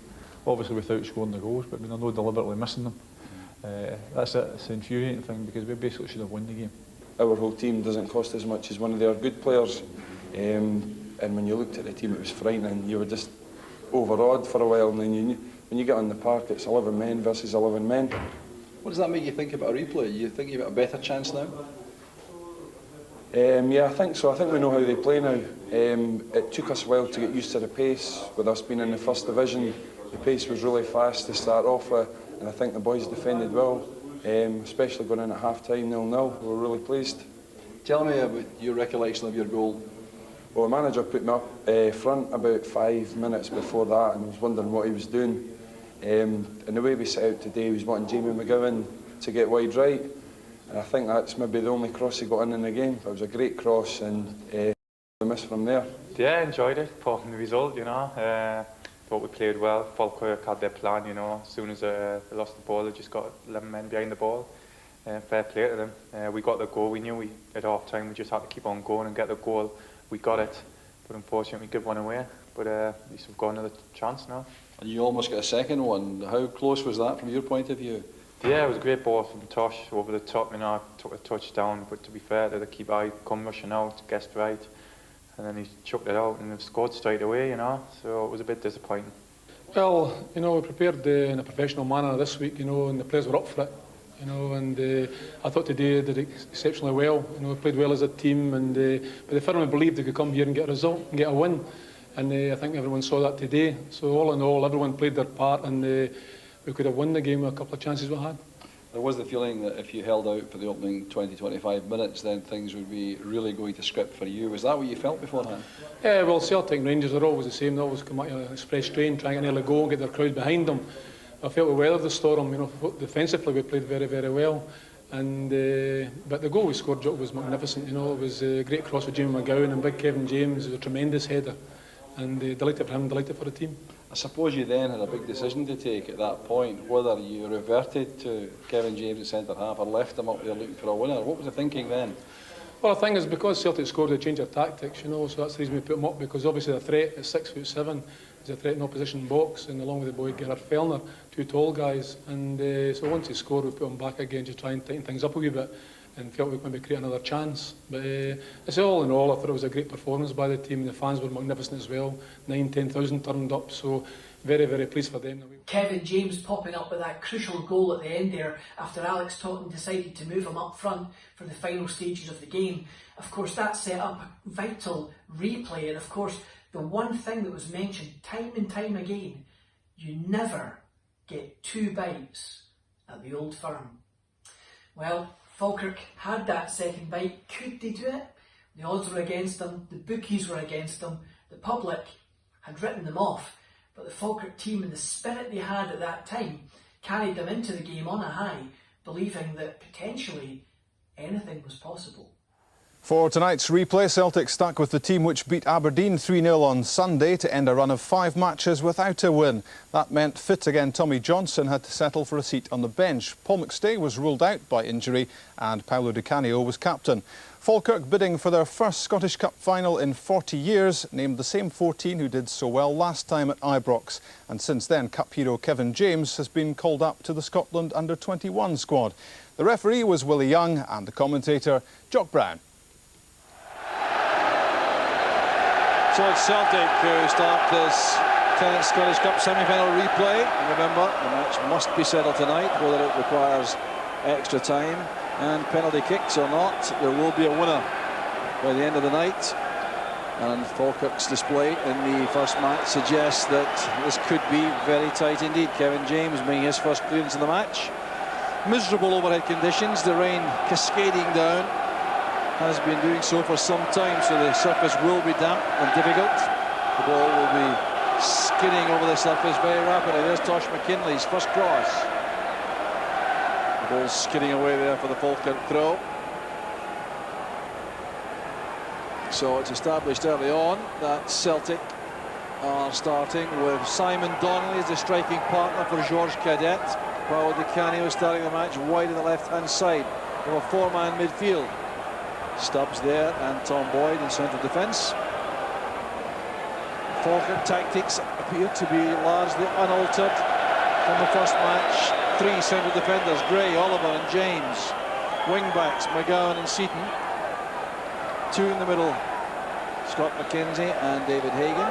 obviously without scoring the goals, but I mean, they're not deliberately missing them. That's it. It's the infuriating thing, because we basically should have won the game. Our whole team doesn't cost as much as one of their good players, and when you looked at the team, it was frightening. You were just overawed for a while, and then you knew, when you get on the park, it's 11 men versus 11 men. What does that make you think about a replay? You think you've got a better chance now? Yeah, I think so. I think we know how they play now. It took us a while to get used to the pace. With us being in the first division, the pace was really fast to start off with, and I think the boys defended well, especially going in at half-time 0-0. We were really pleased. Tell me about your recollection of your goal. Well, the manager put me up front about 5 minutes before that, and I was wondering what he was doing. And the way we set out today, he was wanting Jamie McGowan to get wide right. And I think that's maybe the only cross he got in the game. It was a great cross, and we missed from there. Yeah, I enjoyed it, apart from the result, thought we played well. Falkirk had their plan, as soon as they lost the ball, they just got 11 men behind the ball. Fair play to them. We got the goal. We knew at half-time we just had to keep on going and get the goal. We got it, but unfortunately we gave one away. But at least we've got another chance now. And you almost got a second one. How close was that from your point of view? Yeah, it was a great ball from Tosh over the top. I took a touchdown, but to be fair to the keeper, I come rushing out, guessed right, and then he chucked it out and they've scored straight away, so it was a bit disappointing. Well, we prepared in a professional manner this week, and the players were up for it, and I thought today they did exceptionally well. We played well as a team, and but they firmly believed they could come here and get a result and get a win, and I think everyone saw that today. So all in all, everyone played their part, and we could have won the game with a couple of chances we had. There was the feeling that if you held out for the opening 20-25 minutes, then things would be really going to script for you. Was that what you felt beforehand? Yeah, well, Celtic and Rangers are always the same. They always come out of a fresh train, trying to nearly go and get their crowd behind them. I felt we weathered the storm. Defensively we played very, very well, And but the goal we scored, Jock, was magnificent. You know, it was a great cross with Jamie McGowan and big Kevin James. It was a tremendous header, and delighted for him, delighted for the team. I suppose you then had a big decision to take at that point, whether you reverted to Kevin James at centre half or left him up there looking for a winner. What was the thinking then? Well, the thing is, because Celtic scored, they changed their tactics, you know, so that's the reason we put him up, because obviously the threat at 6'7", is a threat in opposition box, and along with the boy Gerard Fellner, two tall guys, and so once he scored, we put him back again to try and tighten things up a wee bit, and felt we could maybe create another chance. But it's all in all, I thought it was a great performance by the team. The fans were magnificent as well. 9,000-10,000 turned up, so very, very pleased for them. Kevin James popping up with that crucial goal at the end there after Alex Totten decided to move him up front for the final stages of the game. Of course, that set up a vital replay, and of course, the one thing that was mentioned time and time again, you never get two bites at the Old Firm. Well, Falkirk had that second bite. Could they do it? The odds were against them, the bookies were against them, the public had written them off, but the Falkirk team and the spirit they had at that time carried them into the game on a high, believing that potentially anything was possible. For tonight's replay, Celtic stuck with the team which beat Aberdeen 3-0 on Sunday to end a run of 5 matches without a win. That meant fit again Tommy Johnson had to settle for a seat on the bench. Paul McStay was ruled out by injury and Paolo Di Canio was captain. Falkirk, bidding for their first Scottish Cup final in 40 years, named the same 14 who did so well last time at Ibrox. And since then, Cup hero Kevin James has been called up to the Scotland under-21 squad. The referee was Willie Young and the commentator Jock Brown. So it's Celtic who start this 10th Scottish Cup semi-final replay. And remember, the match must be settled tonight, whether it requires extra time and penalty kicks or not. There will be a winner by the end of the night. And Falkirk's display in the first match suggests that this could be very tight indeed. Kevin James making his first clearance in the match. Miserable overhead conditions, the rain cascading down. Has been doing so for some time, so the surface will be damp and difficult. The ball will be skidding over the surface very rapidly. There's Tosh McKinley's first cross. The ball skidding away there for the Falkirk throw. So it's established early on that Celtic are starting with Simon Donnelly as the striking partner for Georges Cadet. Paolo Di Canio starting the match wide on the left-hand side of a four-man midfield. Stubbs there and Tom Boyd in central defence. Falkirk tactics appear to be largely unaltered from the first match. 3 central defenders, Gray, Oliver and James. Wing-backs, McGowan and Seaton. 2 in the middle, Scott McKenzie and David Hagan,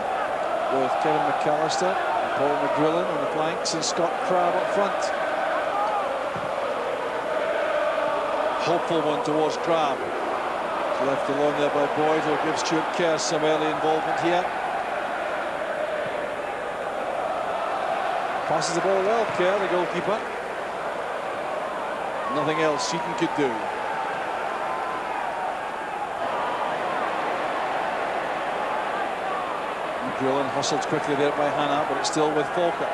with Kevin McAllister, Paul McGrillen on the flanks and Scott Crabb up front. Hopeful one towards Crabb. Left alone there by Boyd, who gives Stuart Kerr some early involvement here. Passes the ball well, Kerr, the goalkeeper. Nothing else Seaton could do. McGrillen hustled quickly there by Hannah, but it's still with Falkirk.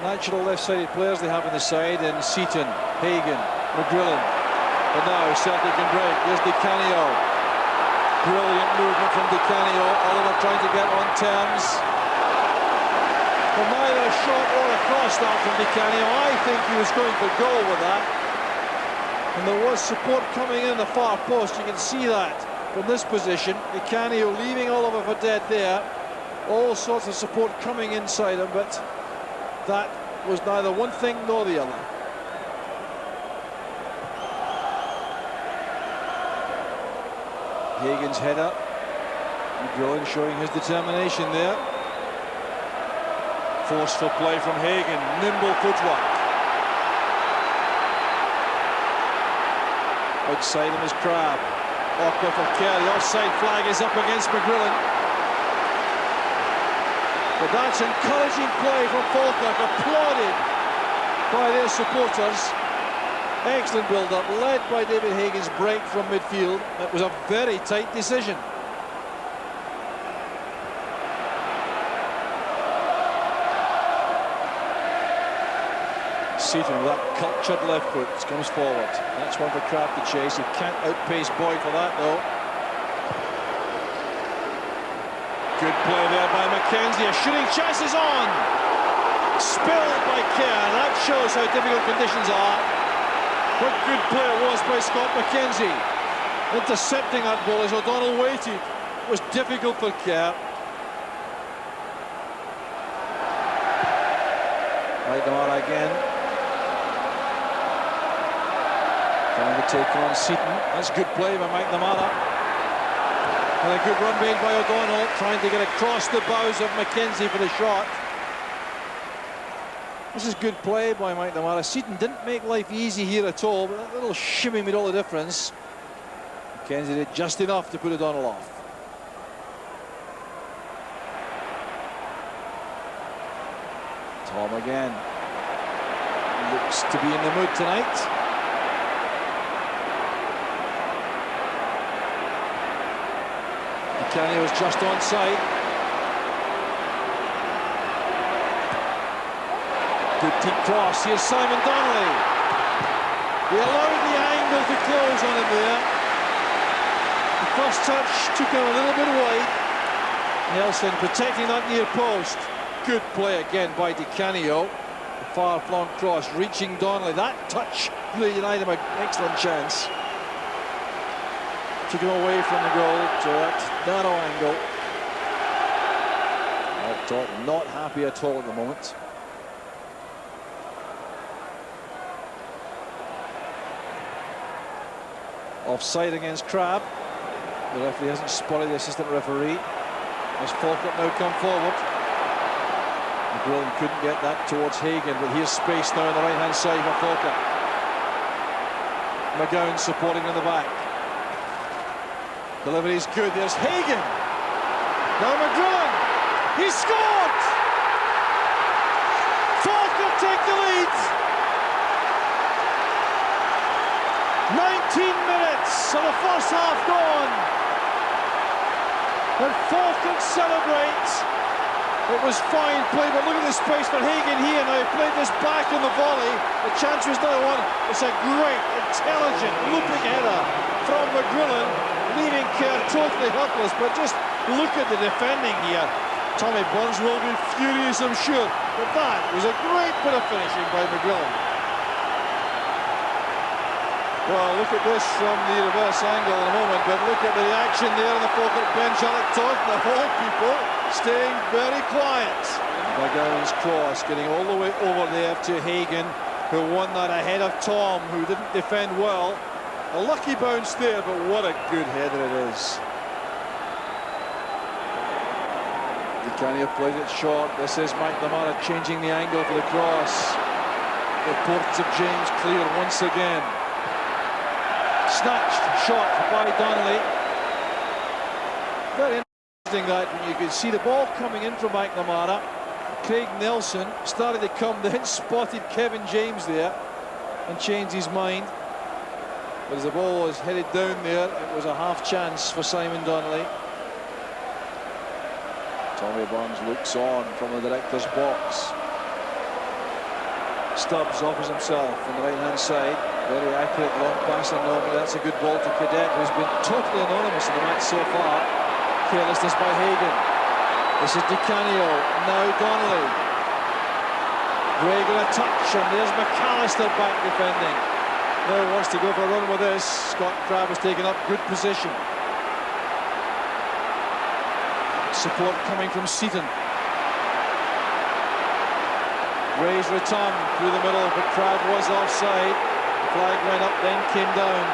Natural left-sided players they have on the side in Seaton, Hagan, McGrillen. But now Celtic can break. There's Di Canio. Brilliant movement from Di Canio. Oliver trying to get on terms. But neither a shot or a cross down from Di Canio. I think he was going for goal with that. And there was support coming in the far post. You can see that from this position. Di Canio leaving Oliver for dead there. All sorts of support coming inside him, but that was neither one thing nor the other. Hagan's header. McGrillen showing his determination there. Forceful play from Hagan. Nimble footwork. Outside him is Crabb. Awkward for Kerr. The offside flag is up against McGrillen. But that's encouraging play from Falkirk, applauded by their supporters. Excellent build-up, led by David Hagan's break from midfield. It was a very tight decision. Seaton with that cultured left foot comes forward. That's one for Crabb to chase. He can't outpace Boyd for that though. Good play there by Mackenzie. A shooting chance is on. Spilled by Kerr. That shows how difficult conditions are. What good play it was by Scott Mackenzie. Intercepting that ball as O'Donnell waited. It was difficult for Kerr. McNamara again. Trying to take on Seaton. That's good play by McNamara. And a good run made by O'Donnell, trying to get across the bows of Mackenzie for the shot. This is good play by McNamara. Seaton didn't make life easy here at all, but that little shimmy made all the difference. Mackenzie did just enough to put O'Donnell off. Tom again. Looks to be in the mood tonight. Kenny was just onside. Good deep cross. Here's Simon Donnelly. He allowed the angle to close on him there. The first touch took him a little bit wide. Nelson protecting that near post. Good play again by Di Canio. The far-flung cross reaching Donnelly. That touch really denied him an excellent chance. Took him away from the goal to that narrow angle. Taunton not happy at all at the moment. Offside against Crabb. The referee hasn't spotted the assistant referee. As Falkirk now come forward. McGrillen couldn't get that towards Hagan, but here's space now on the right-hand side for Falkirk. McGowan supporting on the back. Delivery is good. There's Hagan. Now McGrillen. He scored! Falkirk take the lead. 19 minutes of the first half gone. And Falkirk celebrates. It was fine play, but look at the space for Hagan here. Now he played this back on the volley. The chance was another one. It's a great, intelligent, looping header from McGrillen, leaving Kerr totally helpless. But just look at the defending here. Tommy Burns will be furious, I'm sure. But that was a great bit of finishing by McGrillen. Well, look at this from the reverse angle in a moment, but look at the reaction there on the Falkirk bench. Alec Taunton, of all people, staying very quiet. McGowan's cross getting all the way over there to Hagan, who won that ahead of Tom, who didn't defend well. A lucky bounce there, but what a good header it is. Di Canio plays it short. This is McNamara changing the angle for the cross. The importance of James clear once again. Snatched shot by Donnelly. Very interesting that when you could see the ball coming in from McNamara. Craig Nelson started to come, then spotted Kevin James there and changed his mind. But as the ball was headed down there, it was a half chance for Simon Donnelly. Tommy Burns looks on from the director's box. Stubbs offers himself on the right-hand side. Very accurate long pass, and normally that's a good ball to Cadet, who's been totally anonymous in the match so far. Carelessness by Hagan. This is Di Canio, now Donnelly. Gray got a touch, and there's McAllister back defending. Now wants to go for a run with this. Scott Crabb has taken up good position. Support coming from Seaton. Gray's return through the middle, but Crabb was offside. The flag went up, then came down.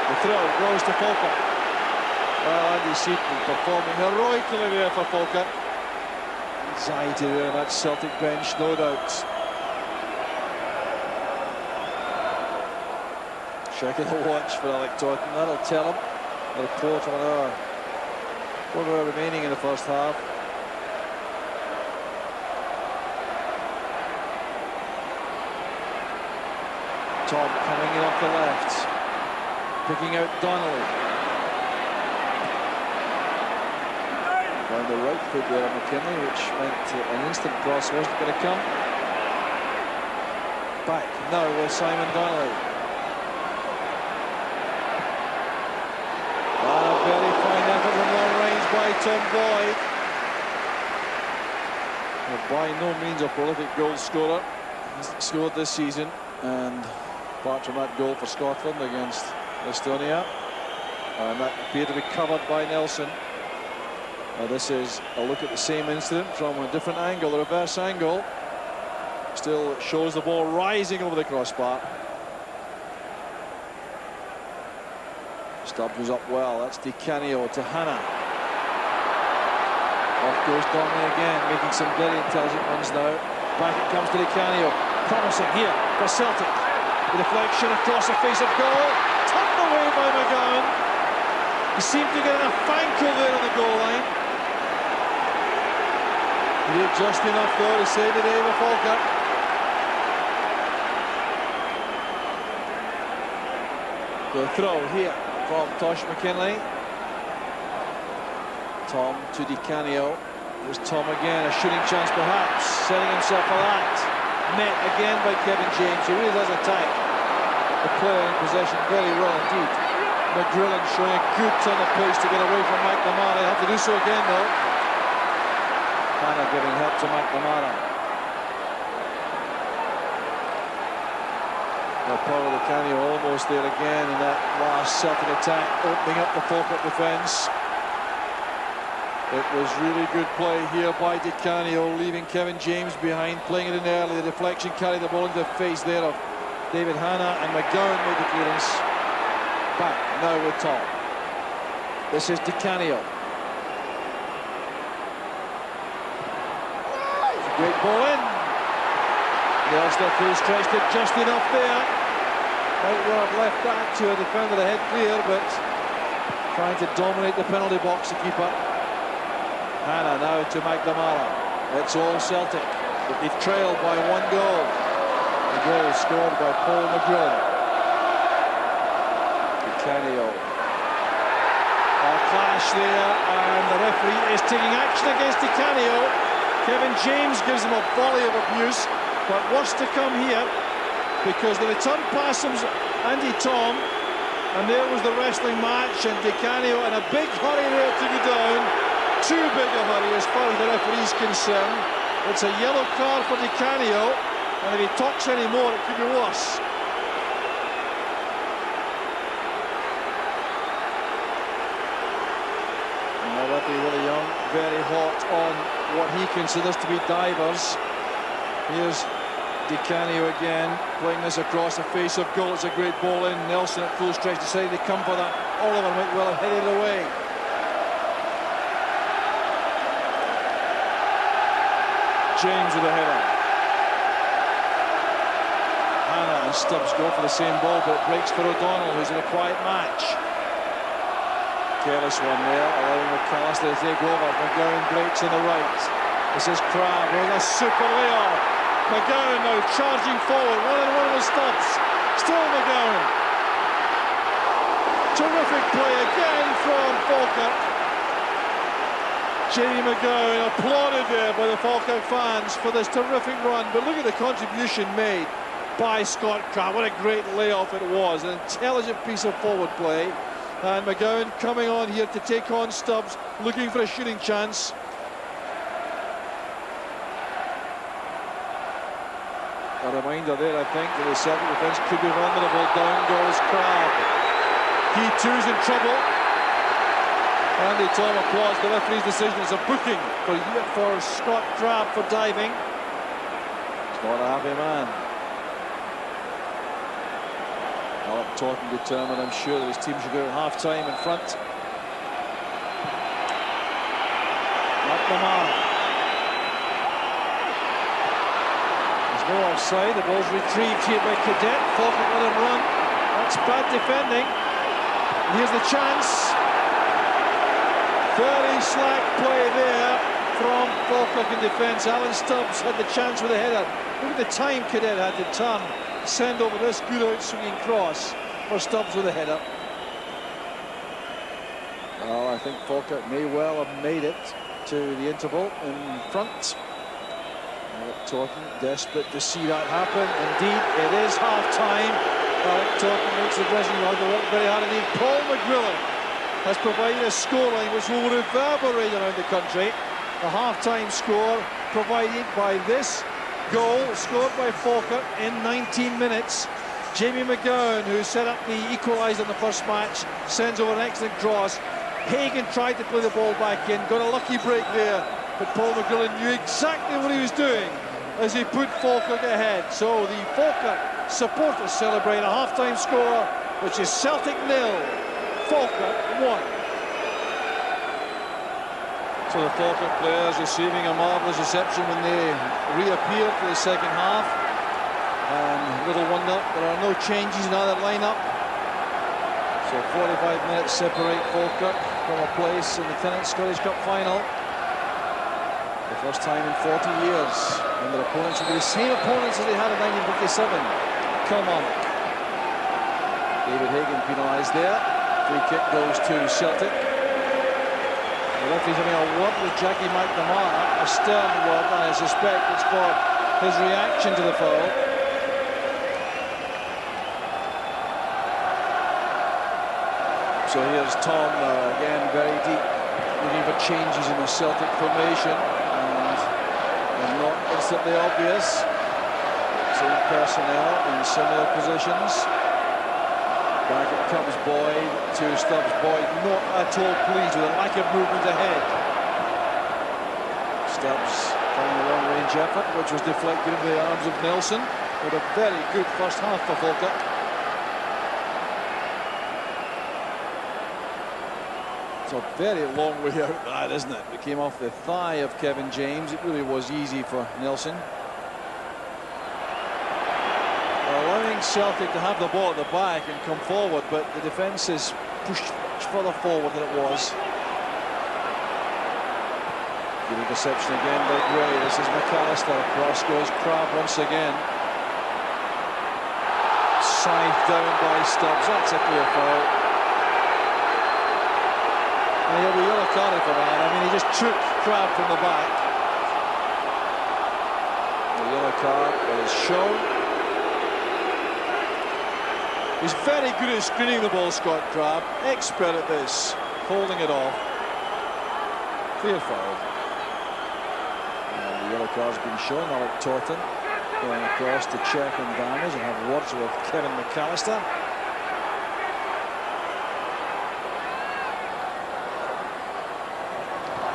The throw goes to Falkirk. Well, Andy Seaton performing heroically there for Falkirk. Anxiety there on that Celtic bench, no doubt. Checking the watch for Alec Taunton. That'll tell him. A quarter of an hour. Quarter of an hour remaining in the first half. Tom coming in off the left, picking out Donnelly. On the right foot there on McKinley, which meant an instant cross wasn't going to come. Back now with Simon Donnelly. And a very fine effort from long range by Tom Boyd. Well, by no means a prolific goal scorer. He's scored this season, and apart from that goal for Scotland against Estonia, and that appeared to be covered by Nelson. This is a look at the same incident from a different angle, the reverse angle. Still shows the ball rising over the crossbar. Stubbs was up well. That's Di Canio to Hannah. Off goes Donnelly again, making some very intelligent runs now. Back it comes to Di Canio. Promising here for Celtic. The deflection across the face of goal. Turned away by McGowan. He seemed to get enough ankle there on the goal line. He did just enough though to save the day with Falkirk. The throw here from Tosh McKinley. Tom to Di Canio. There's Tom again, a shooting chance perhaps, setting himself for that. Met again by Kevin James, who really does attack the player in possession very well indeed. McGrillen showing a good turn of pace to get away from McNamara. Have to do so again though. Hannah giving help to McNamara. Paulo Di Canio almost there again in that last Celtic attack, opening up the Falkirk defence. It was really good play here by Di Canio, leaving Kevin James behind, playing it in early. The deflection carried the ball into the face there of David Hannah, and McGowan made the clearance. Back now with Tom. This is Di Canio. It's a great ball in. The Ulster full stretched it just enough there. Might well have left that to a defender the head clear, but trying to dominate the penalty box to keep up. Hannah now to McNamara. It's all Celtic, but they've trailed by 1 goal. The goal scored by Paul McGrillen. Di Canio. A clash there, and the referee is taking action against Di Canio. Kevin James gives him a volley of abuse, but what's to come here? Because the return pass from Andy Tom, and there was the wrestling match, and Di Canio in a big hurry there to go down. Too big a hurry as far as the referee's concerned. It's a yellow card for Di Canio, and if he talks any more, it could be worse. Now referee Willie Young, very hot on what he considers to be divers. Here's Di Canio again, playing this across the face of goal. It's a great ball in. Nelson at full stretch decided to come for that. Oliver might well have headed it away. James with a header. Hannah and Stubbs go for the same ball, but it breaks for O'Donnell, who's in a quiet match. Careless one there, allowing McAllister to take over. McGowan breaks on the right. This is Crabb with a super layoff. McGowan now charging forward, 1-on-1 with Stubbs. Still McGowan. Terrific play again from Falkirk. Jamie McGowan applauded there by the Falkirk fans for this terrific run. But look at the contribution made by Scott Crabb. What a great layoff it was. An intelligent piece of forward play. And McGowan coming on here to take on Stubbs, looking for a shooting chance. A reminder there, I think, that the Celtic defence could be vulnerable. Down goes Crabb. He too's in trouble. Andy Tom applauds the referee's decision. It's a booking for Scott Crabb for diving. He's not a happy man. Alec Totten determined, I'm sure, that his team should go at half-time in front. McNamara. No offside, the ball's retrieved here by Cadet. Falkirk let him run. That's bad defending. Here's the chance. Very slack play there from Falkirk in defence. Alan Stubbs had the chance with a header. Look at the time Cadet had to turn, send over this good out-swinging cross for Stubbs with a header. Well, I think Falkirk may well have made it to the interval in front. Alec Tourton, desperate to see that happen. Indeed, it is half-time. Alec Tourton makes the dressing room to work very hard indeed. Paul McGrillen has provided a scoreline which will reverberate around the country. The half-time score provided by this goal scored by Falkirk in 19 minutes. Jamie McGowan, who set up the equaliser in the first match, sends over an excellent cross. Hagan tried to play the ball back in, got a lucky break there, but Paul McGrillen knew exactly what he was doing as he put Falkirk ahead. So the Falkirk supporters celebrate a half-time score, which is Celtic 0, Falkirk 1. So the Falkirk players receiving a marvellous reception when they reappear for the second half. And little wonder there are no changes in either lineup. So 45 minutes separate Falkirk from a place in the Tennant Scottish Cup final. The first time in 40 years. And their opponents will be the same opponents as they had in 1957. Kilmarnock. David Hagan penalised there. Free kick goes to Celtic. The referee's having a word with Jackie McNamara, a stern word, and I suspect it's for his reaction to the foul. So here's Tom again very deep, looking for changes in the Celtic formation, and they're not instantly obvious. Same personnel in similar positions. Back it comes Boyd to Stubbs. Boyd not at all pleased with a lack of movement ahead. Stubbs trying a long-range effort, which was deflected into the arms of Nelson. With a very good first half for Falkirk. It's a very long way out that, isn't it? It came off the thigh of Kevin James. It really was easy for Nelson. Allowing Celtic to have the ball at the back and come forward, but the defence is pushed much further forward than it was. Good interception again by Gray. This is McAllister. Across goes Crabb once again. Scythed down by Stubbs. That's a clear foul. And he'll be yellow carded for that. I mean, he just took Crabb from the back. The yellow card is shown. He's very good at screening the ball, Scott Crabb. Expert at this. Holding it off. Clear foul. And the yellow card's been shown. Alec Tourton going across to check and damage and have words with Kevin McAllister.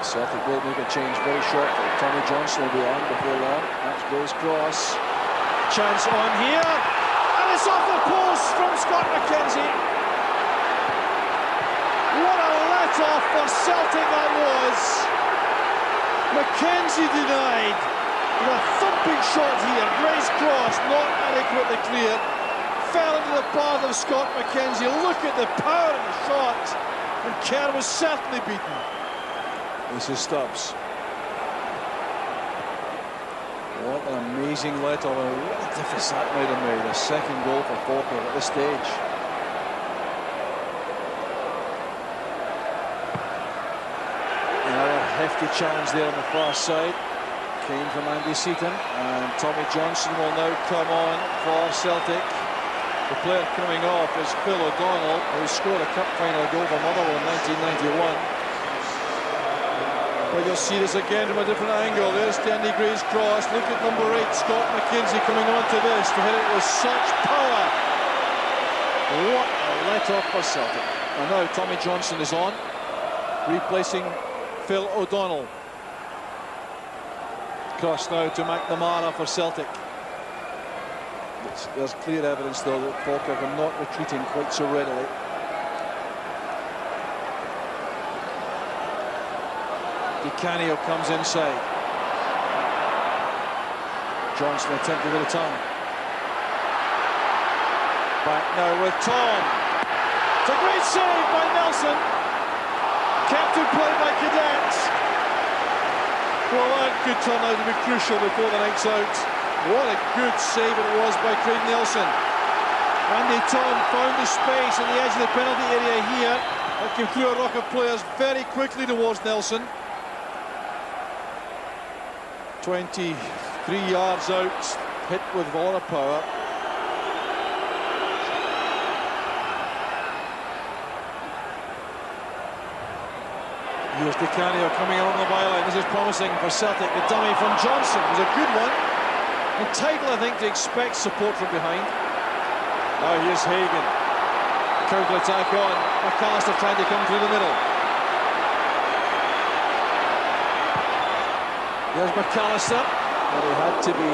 Celtic will make a change very shortly. Tommy Johnson will be on before long. That's Gray's cross. Chance on here. And it's off the post from Scott McKenzie. What a let-off for Celtic that was. McKenzie denied. With a thumping shot here. Gray's cross not adequately cleared. Fell into the path of Scott McKenzie. Look at the power of the shot. And Kerr was certainly beaten. This is Stubbs. What an amazing let-off. What a difference that might have made. A second goal for Falkirk at this stage. Another hefty challenge there on the far side. Came from Andy Seaton. And Tommy Johnson will now come on for Celtic. The player coming off is Phil O'Donnell, who scored a cup final goal for Motherwell in 1991. But you'll see this again from a different angle. There's Danny Gray's cross. Look at number 8, Scott McKenzie, coming on to this to hit it with such power. What a let-off for Celtic. And now Tommy Johnson is on, replacing Phil O'Donnell. Cross now to McNamara for Celtic. There's clear evidence, though, that Falkirk are not retreating quite so readily. Canio comes inside. Johnson attempting with a tongue. Back now with Tom. It's a great save by Nelson. Kept in play by Cadets. Well, that could turn out to be crucial before the night's out. What a good save it was by Craig Nelson. Andy Tom found the space at the edge of the penalty area here. That came through a ruck of players very quickly towards Nelson. 23 3 yards out, hit with a lot of power. Here's Di Canio coming along the byline. This is promising for Celtic. The dummy from Johnson was a good one. Entitled, I think, to expect support from behind. Now here's Hagan. Counter attack on. McAllister trying to come through the middle. There's McAllister. But he had to be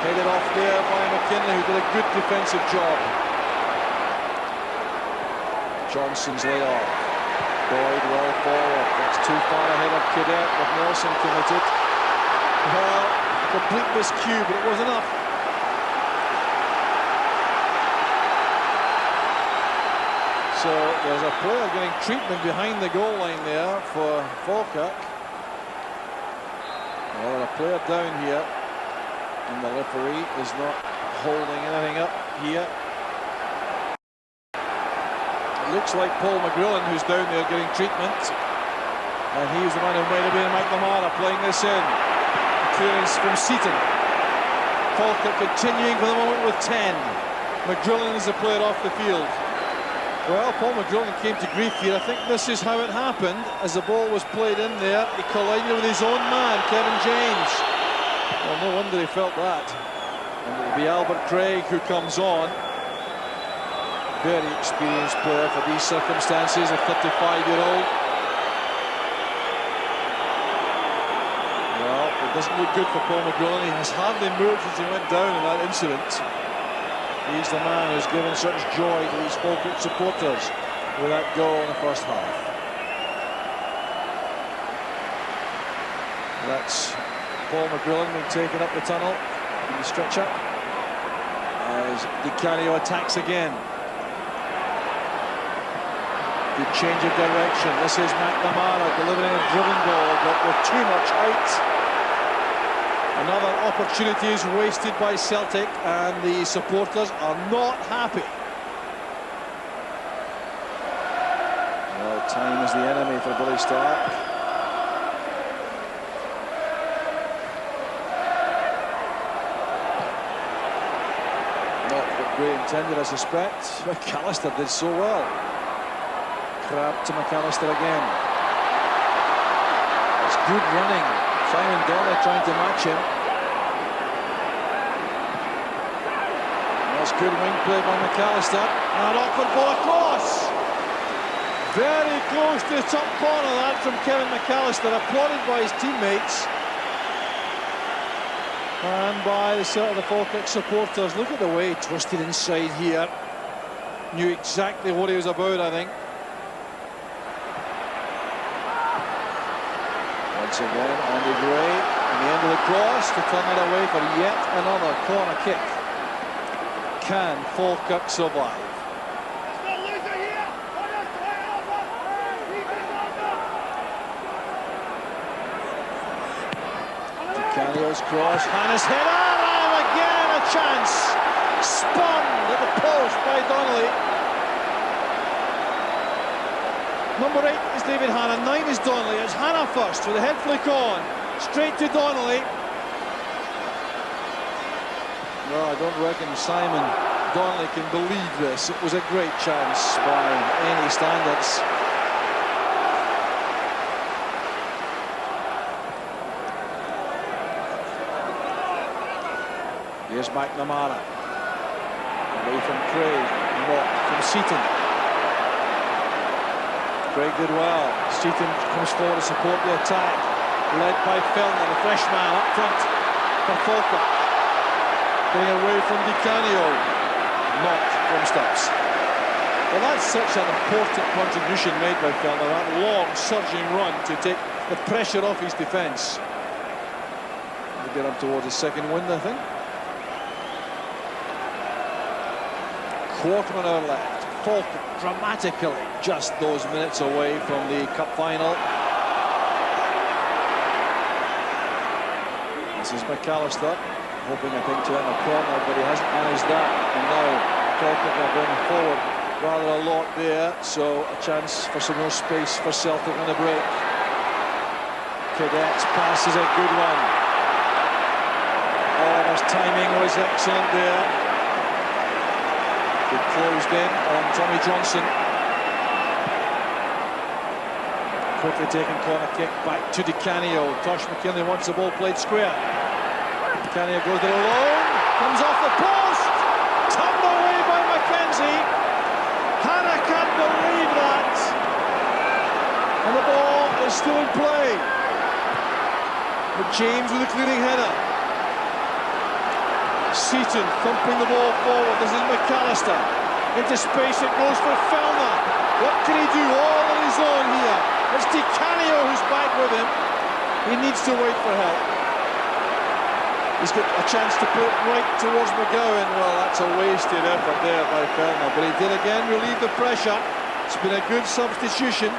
headed off there by McKinley, who did a good defensive job. Johnson's layoff. Boyd well forward. That's too far ahead of Cadet with Nelson committed. Well, complete miscue, but it was enough. So there's a player getting treatment behind the goal line there for Falkirk. Well, a player down here, and the referee is not holding anything up here. It looks like Paul McGrillen, who's down there getting treatment, and he's the man who might have been McNamara playing this in. Clearance from Seaton. Falkirk continuing for the moment with 10. McGrillen is the player off the field. Well, Paul McGrillen came to grief here. I think this is how it happened. As the ball was played in there, he collided with his own man, Kevin James. Well, no wonder he felt that. And it'll be Albert Craig who comes on. Very experienced player for these circumstances, a 35-year-old. Well, it doesn't look good for Paul McGrillen. He has hardly moved since he went down in that incident. He's the man who's given such joy to these Falkirk supporters with that goal in the first half. That's Paul McGrillen being taken up the tunnel in the stretcher as Di Canio attacks again. Good change of direction. This is McNamara delivering a driven ball, but with too much height. Another opportunity is wasted by Celtic, and the supporters are not happy. Well, time is the enemy for Billy Stark. Not what Gray intended, I suspect. McAllister did so well. Crab to McAllister again. It's good running. Simon Donnelly trying to match him. That's good wing play by McAllister. And Rockford ball across. Very close to the top corner, that from Kevin McAllister, applauded by his teammates. And by the Falkirk supporters. Look at the way he twisted inside here. Knew exactly what he was about, I think. Once again, Andy Gray in the end of the cross to turn it away for yet another corner kick. Can Falkirk survive? Di Canio's cross, Hannes header, and again a chance. Spun at the post by Donnelly. Number 8 is David Hanna, 9 is Donnelly. It's Hanna first with a head flick on. Straight to Donnelly. No, I don't reckon Simon Donnelly can believe this. It was a great chance by any standards. Here's McNamara. Away from Craig. Mock from Seaton. Craig did well. Seaton comes forward to support the attack. Led by Fellner, the fresh man up front for Falkirk. Getting away from Di Canio. Not from Stubbs. Well, that's such an important contribution made by Fellner. That long surging run to take the pressure off his defence. We'll get up towards the second wind, I think. Quarter of an hour left. Falkirk dramatically just those minutes away from the cup final. This is McAllister hoping, I think, to enter a corner, but he hasn't managed that. And now Falkirk are going forward rather a lot there, so a chance for some more space for Celtic on the break. Cadet's pass is a good one. His timing was excellent there. It closed in on Tommy Johnson. Quickly taken corner kick back to Di Canio. Tosh McKinley wants the ball played square. Di Canio goes it alone. Comes off the post. Turned away by Mackenzie. Hannah can't believe that. And the ball is still in play. But James with a clearing header. Seaton thumping the ball forward. This is McAllister. Into space it goes for Fellner. What can he do all on his own here? It's Di Canio who's back with him. He needs to wait for help. He's got a chance to put it right towards McGowan. Well, that's a wasted effort there by Fellner. But he did again relieve the pressure. It's been a good substitution.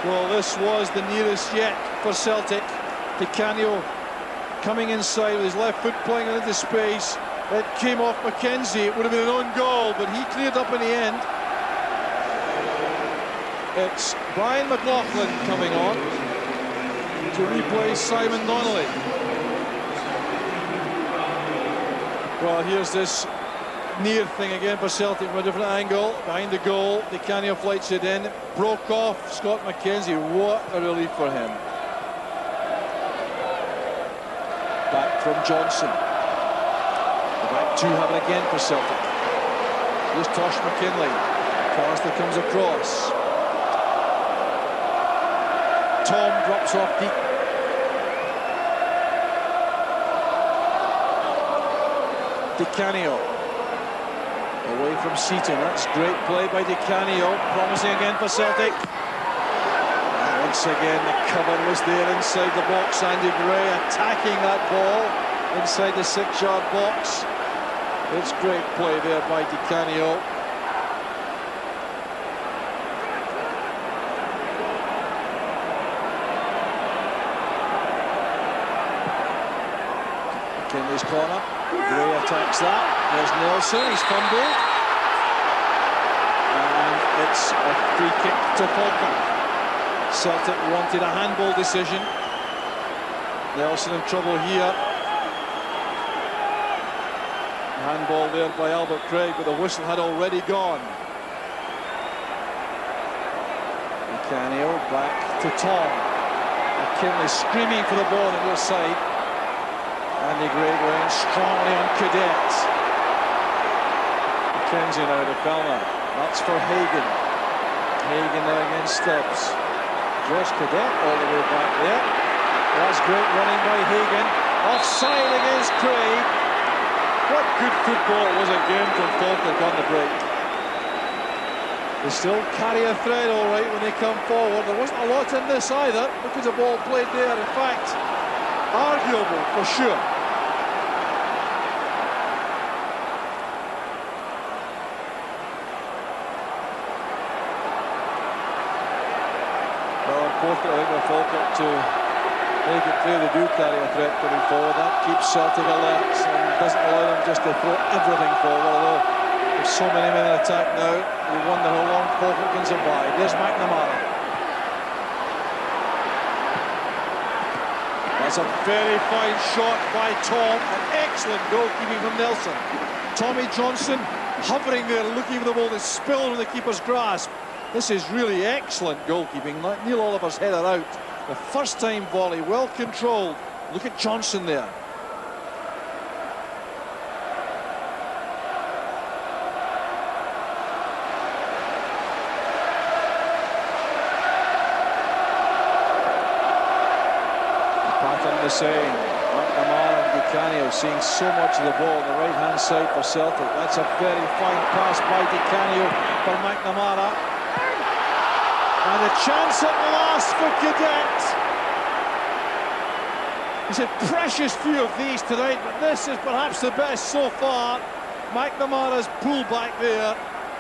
Well, this was the nearest yet for Celtic. Di Canio coming inside with his left foot playing into space. It came off Mackenzie. It would have been an own goal, but he cleared up in the end. It's Brian McLaughlin coming on to replace Simon Donnelly. Well, here's this near thing again for Celtic from a different angle. Behind the goal, Di Canio flights it in. Broke off Scott McKenzie. What a relief for him. Back from Johnson. The back two have it again for Celtic. Here's Tosh McKinley. McAllister comes across. Tom drops off deep. Di Canio away from Seaton. That's great play by Di Canio. Promising again for Celtic. And once again the cover was there inside the box. Andy Gray attacking that ball inside the 6-yard box. It's great play there by Di Canio. McKinley's corner. Gray attacks that. There's Nelson. He's fumbled. And it's a free kick to Falkirk. Celtic wanted a handball decision. Nelson in trouble here. Handball there by Albert Craig, but the whistle had already gone. Di Canio back to Tom. McKinley screaming for the ball on the other side. Andy Gray going strongly on Cadet. Mackenzie now to Fellner. That's for Hagan. Hagan now against Stubbs. Josh Cadet all the way back there. That's great running by Hagan. Offside against Craig. What good football it was again from Falkirk on the break. They still carry a thread all right when they come forward. There wasn't a lot in this either. Look at the ball played there. In fact, arguable for sure. Well, important I think for Falkirk to make it clear they do carry a threat coming forward. That keeps Celtic alert and doesn't allow them just to throw everything forward, although there's so many men in attack now, you wonder how long Falkirk can survive. There's McNamara. That's a very fine shot by Tom, an excellent goalkeeping from Nelson. Tommy Johnson hovering there looking for the ball to spill in the keeper's grasp. This is really excellent goalkeeping. Neil Oliver's header out. The first time volley, well controlled. Look at Johnson there. The pattern the same. McNamara and Di Canio seeing so much of the ball on the right-hand side for Celtic. That's a very fine pass by Di Canio for McNamara. And a chance at last for Cadet. He's had precious few of these tonight, but this is perhaps the best so far. McNamara's pull back there.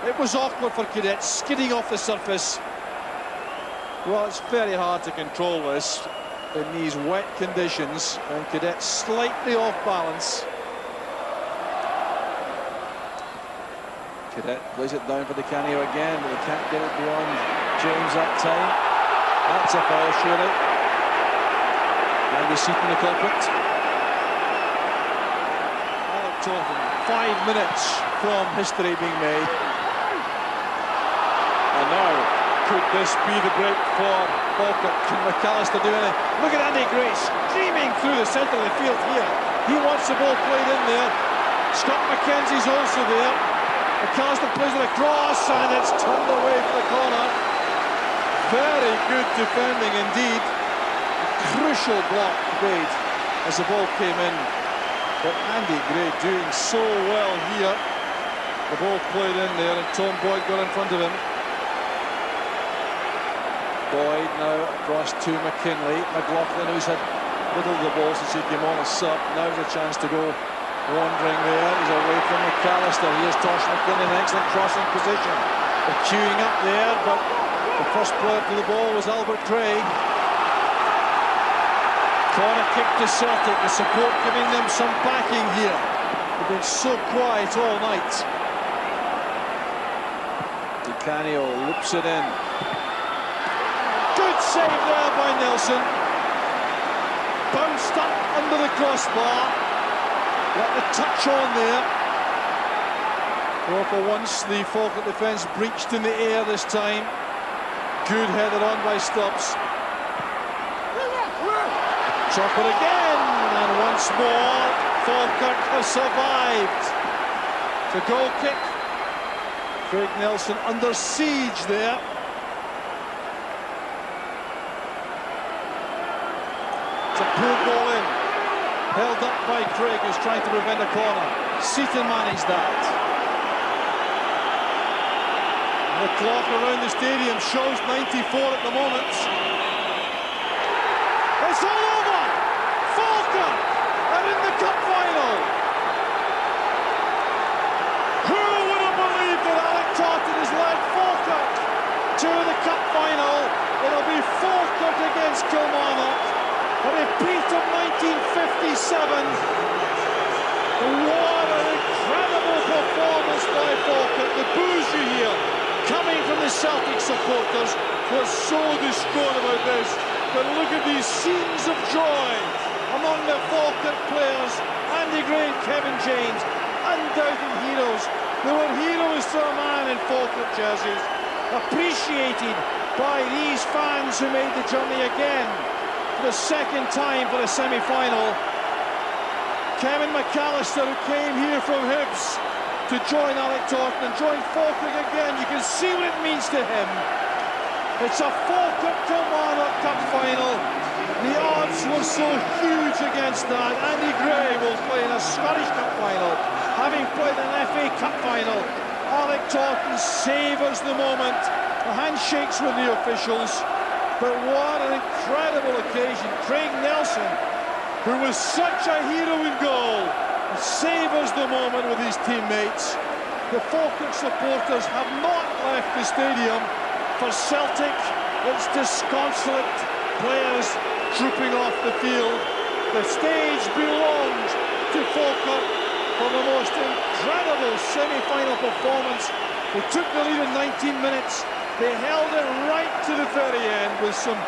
It was awkward for Cadet, skidding off the surface. Well, it's very hard to control this in these wet conditions, and Cadet slightly off balance. Cadet plays it down for Di Canio again, but they can't get it beyond James that time. That's a foul, surely. Andy Seaton, the culprit. Totten. 5 minutes from history being made. And now, could this be the break for Falkirk? Can McAllister do anything? Look at Andy Gray streaming through the centre of the field here. He wants the ball played in there. Scott McKenzie's also there. McAllister plays it across and it's turned away for the corner. Very good defending indeed. A crucial block made as the ball came in. But Andy Gray doing so well here. The ball played in there and Tom Boyd got in front of him. Boyd now across to McKinley. McLaughlin, who's had little of the ball since he came on a sub. Now's a chance to go wandering there. He's away from McAllister. Here's Tosh McKinley in an excellent crossing position. They're queuing up there, but the first player to the ball was Albert Craig. Corner kick to Celtic. The support giving them some backing here. They've been so quiet all night. Di Canio loops it in. Good save there by Nelson. Bounced up under the crossbar. Got the touch on there. Well, for once the Falkirk defence breached in the air this time. Good headed on by Stubbs. Chopper again, and once more Falkirk have survived. The goal kick. Craig Nelson under siege there. It's a poor ball in. Held up by Craig, who's trying to prevent a corner. Seaton managed that. The clock around the stadium shows 94 at the moment. It's all over! Falkirk are in the cup final! Who would have believed that Alec Totten has led Falkirk to the cup final? It'll be Falkirk against Kilmarnock. A repeat of 1957. What an incredible performance by Falkirk. The boos you hear coming from the Celtic supporters were so distraught about this. But look at these scenes of joy among the Falkirk players. Andy Gray and Kevin James, undoubted heroes. They were heroes to a man in Falkirk jerseys, appreciated by these fans who made the journey again for the second time for the semi-final. Kevin McAllister, who came here from Hibs to join Alec Totten and join Falkirk again. You can see what it means to him. It's a Falkirk-Kilmarnock Cup final. The odds were so huge against that. Andy Gray will play in a Scottish Cup final, having played an FA Cup final. Alec Totten savours the moment. The handshakes with the officials. But what an incredible occasion. Craig Nelson, who was such a hero in goal, savours the moment with his teammates. The Falkirk supporters have not left the stadium. For Celtic, it's disconsolate players trooping off the field. The stage belongs to Falkirk for the most incredible semi-final performance. They took the lead in 19 minutes. They held it right to the very end with some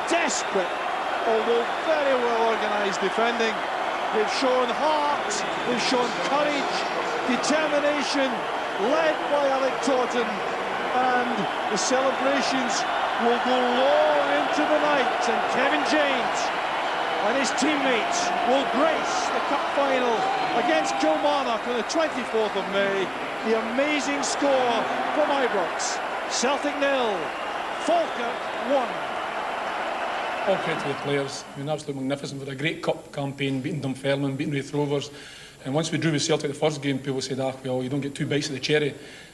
desperate, although very well organised defending. They've shown heart, they've shown courage, determination, led by Alec Totten, and the celebrations will go long into the night, and Kevin James and his teammates will grace the cup final against Kilmarnock on the 24th of May. The amazing score from Ibrox. Celtic 0, Falkirk 1. All credit to the players. I mean, absolutely magnificent. With a great cup campaign, beating Dunfermline, beating Raith Rovers. And once we drew with Celtic the first game, people said, well, you don't get two bites of the cherry.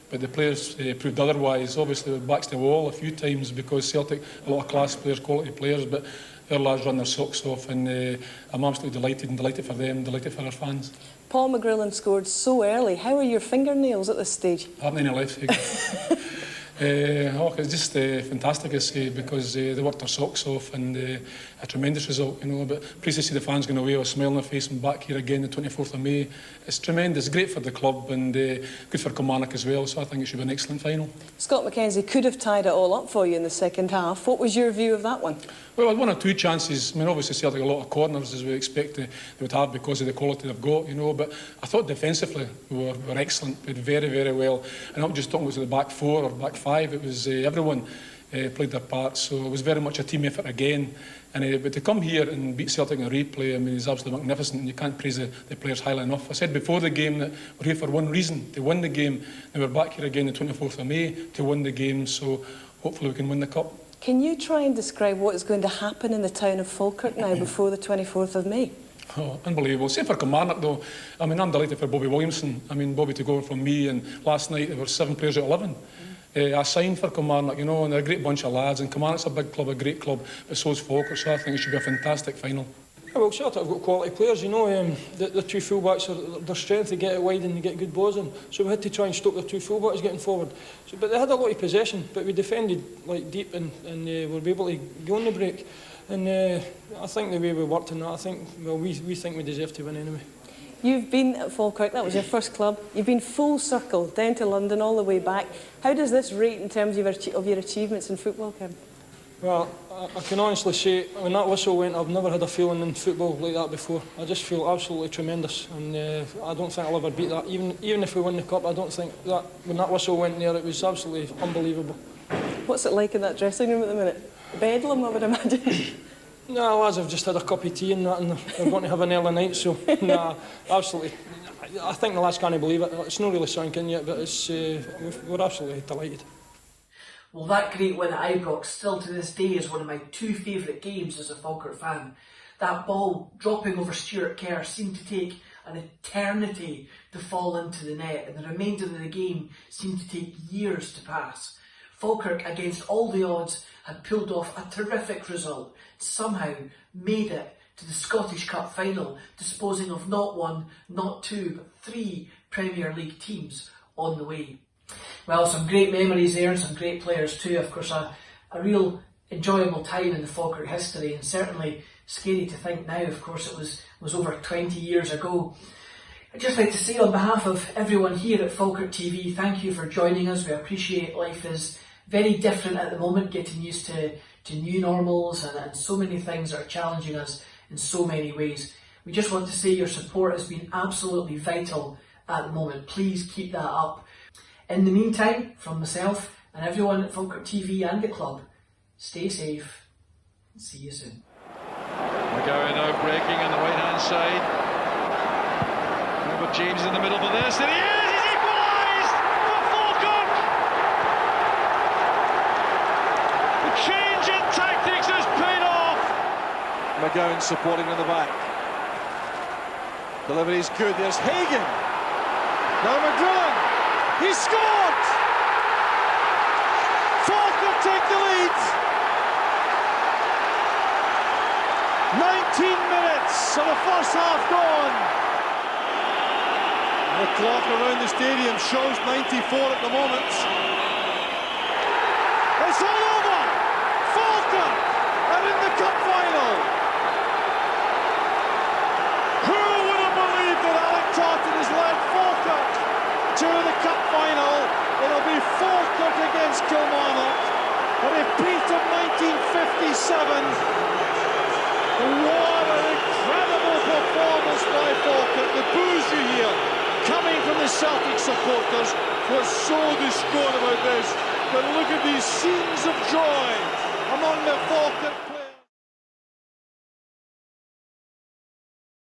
But the players proved otherwise. Obviously, their backs to the wall a few times because Celtic, a lot of class players, quality players, but their lads run their socks off. And I'm absolutely delighted for them, delighted for our fans. Paul McGrillen scored so early. How are your fingernails at this stage? I haven't any left. It's just fantastic, I say, because they worked their socks off, and a tremendous result, you know. But pleased to see the fans going away with a smile on their face and back here again the 24th of May. It's tremendous, great for the club and good for Kilmarnock as well, so I think it should be an excellent final. Scott McKenzie could have tied it all up for you in the second half. What was your view of that one? Well, one or two chances. I mean, obviously Celtic a lot of corners as we expect they would have because of the quality they've got, you know. But I thought defensively we were excellent. We did very, very well. And I'm not just talking about the back four or back five. It was everyone played their part. So it was very much a team effort again. And but to come here and beat Celtic in a replay, I mean, it's absolutely magnificent. And you can't praise the players highly enough. I said before the game that we're here for one reason: to win the game. And we're back here again the 24th of May to win the game. So hopefully we can win the cup. Can you try and describe what is going to happen in the town of Falkirk now before the 24th of May? Oh, unbelievable. Same for Kilmarnock though. I mean, I'm delighted for Bobby Williamson. I mean, Bobby to go from me, and last night there were 7 players out of 11. I signed for Kilmarnock, you know, and they're a great bunch of lads, and Kilmarnock's a big club, a great club, but so is Falkirk, so I think it should be a fantastic final. Yeah, well, Celtic have got quality players, you know. The two fullbacks are their strength, they get it wide and they get good balls in. So we had to try and stop the two fullbacks getting forward. So, but they had a lot of possession, but we defended like deep and were able to go on the break. And I think the way we worked on that, I think, well, we think we deserve to win anyway. You've been at Falkirk, that was your first club. You've been full circle down to London all the way back. How does this rate in terms of your achievements in football, Kim? Well, I can honestly say, when that whistle went, I've never had a feeling in football like that before. I just feel absolutely tremendous, and I don't think I'll ever beat that. Even if we win the cup, I don't think that when that whistle went there, it was absolutely unbelievable. What's it like in that dressing room at the minute? Bedlam, I would imagine. No, lads have just had a cup of tea and that, and they're going to have an early night, so nah, absolutely. I think the lads can't believe it. It's not really sunk in yet, but it's, we're absolutely delighted. Well, that great win at Ibrox still to this day is one of my 2 favourite games as a Falkirk fan. That ball dropping over Stuart Kerr seemed to take an eternity to fall into the net, and the remainder of the game seemed to take years to pass. Falkirk, against all the odds, had pulled off a terrific result, somehow made it to the Scottish Cup final, disposing of not 1, not 2, but 3 Premier League teams on the way. Well, some great memories there and some great players too. Of course, a real enjoyable time in the Falkirk history, and certainly scary to think now, of course, it was over 20 years ago. I'd just like to say on behalf of everyone here at Falkirk TV, thank you for joining us. We appreciate life is very different at the moment, getting used to new normals and so many things that are challenging us in so many ways. We just want to say your support has been absolutely vital at the moment. Please keep that up. In the meantime, from myself and everyone at Falkirk TV and the club, stay safe and see you soon. McGowan now breaking on the right hand side. Robert James in the middle for this, and he is! He's equalised for Falkirk! The change in tactics has paid off! McGowan supporting in the back. Delivery's good, there's Hagan. Now McDrillan. He scored! Falkirk take the lead. 19 minutes of the first half gone. The clock around the stadium shows 94 at the moment. It's all over! Falkirk are in the cup final. Who would have believed that Alec Totten has led Falkirk to the cup final? It'll be Falkirk against Kilmarnock, a repeat of 1957. What an incredible performance by Falkirk. The boos you hear coming from the Celtic supporters were so distraught about this. But look at these scenes of joy among the Falkirk.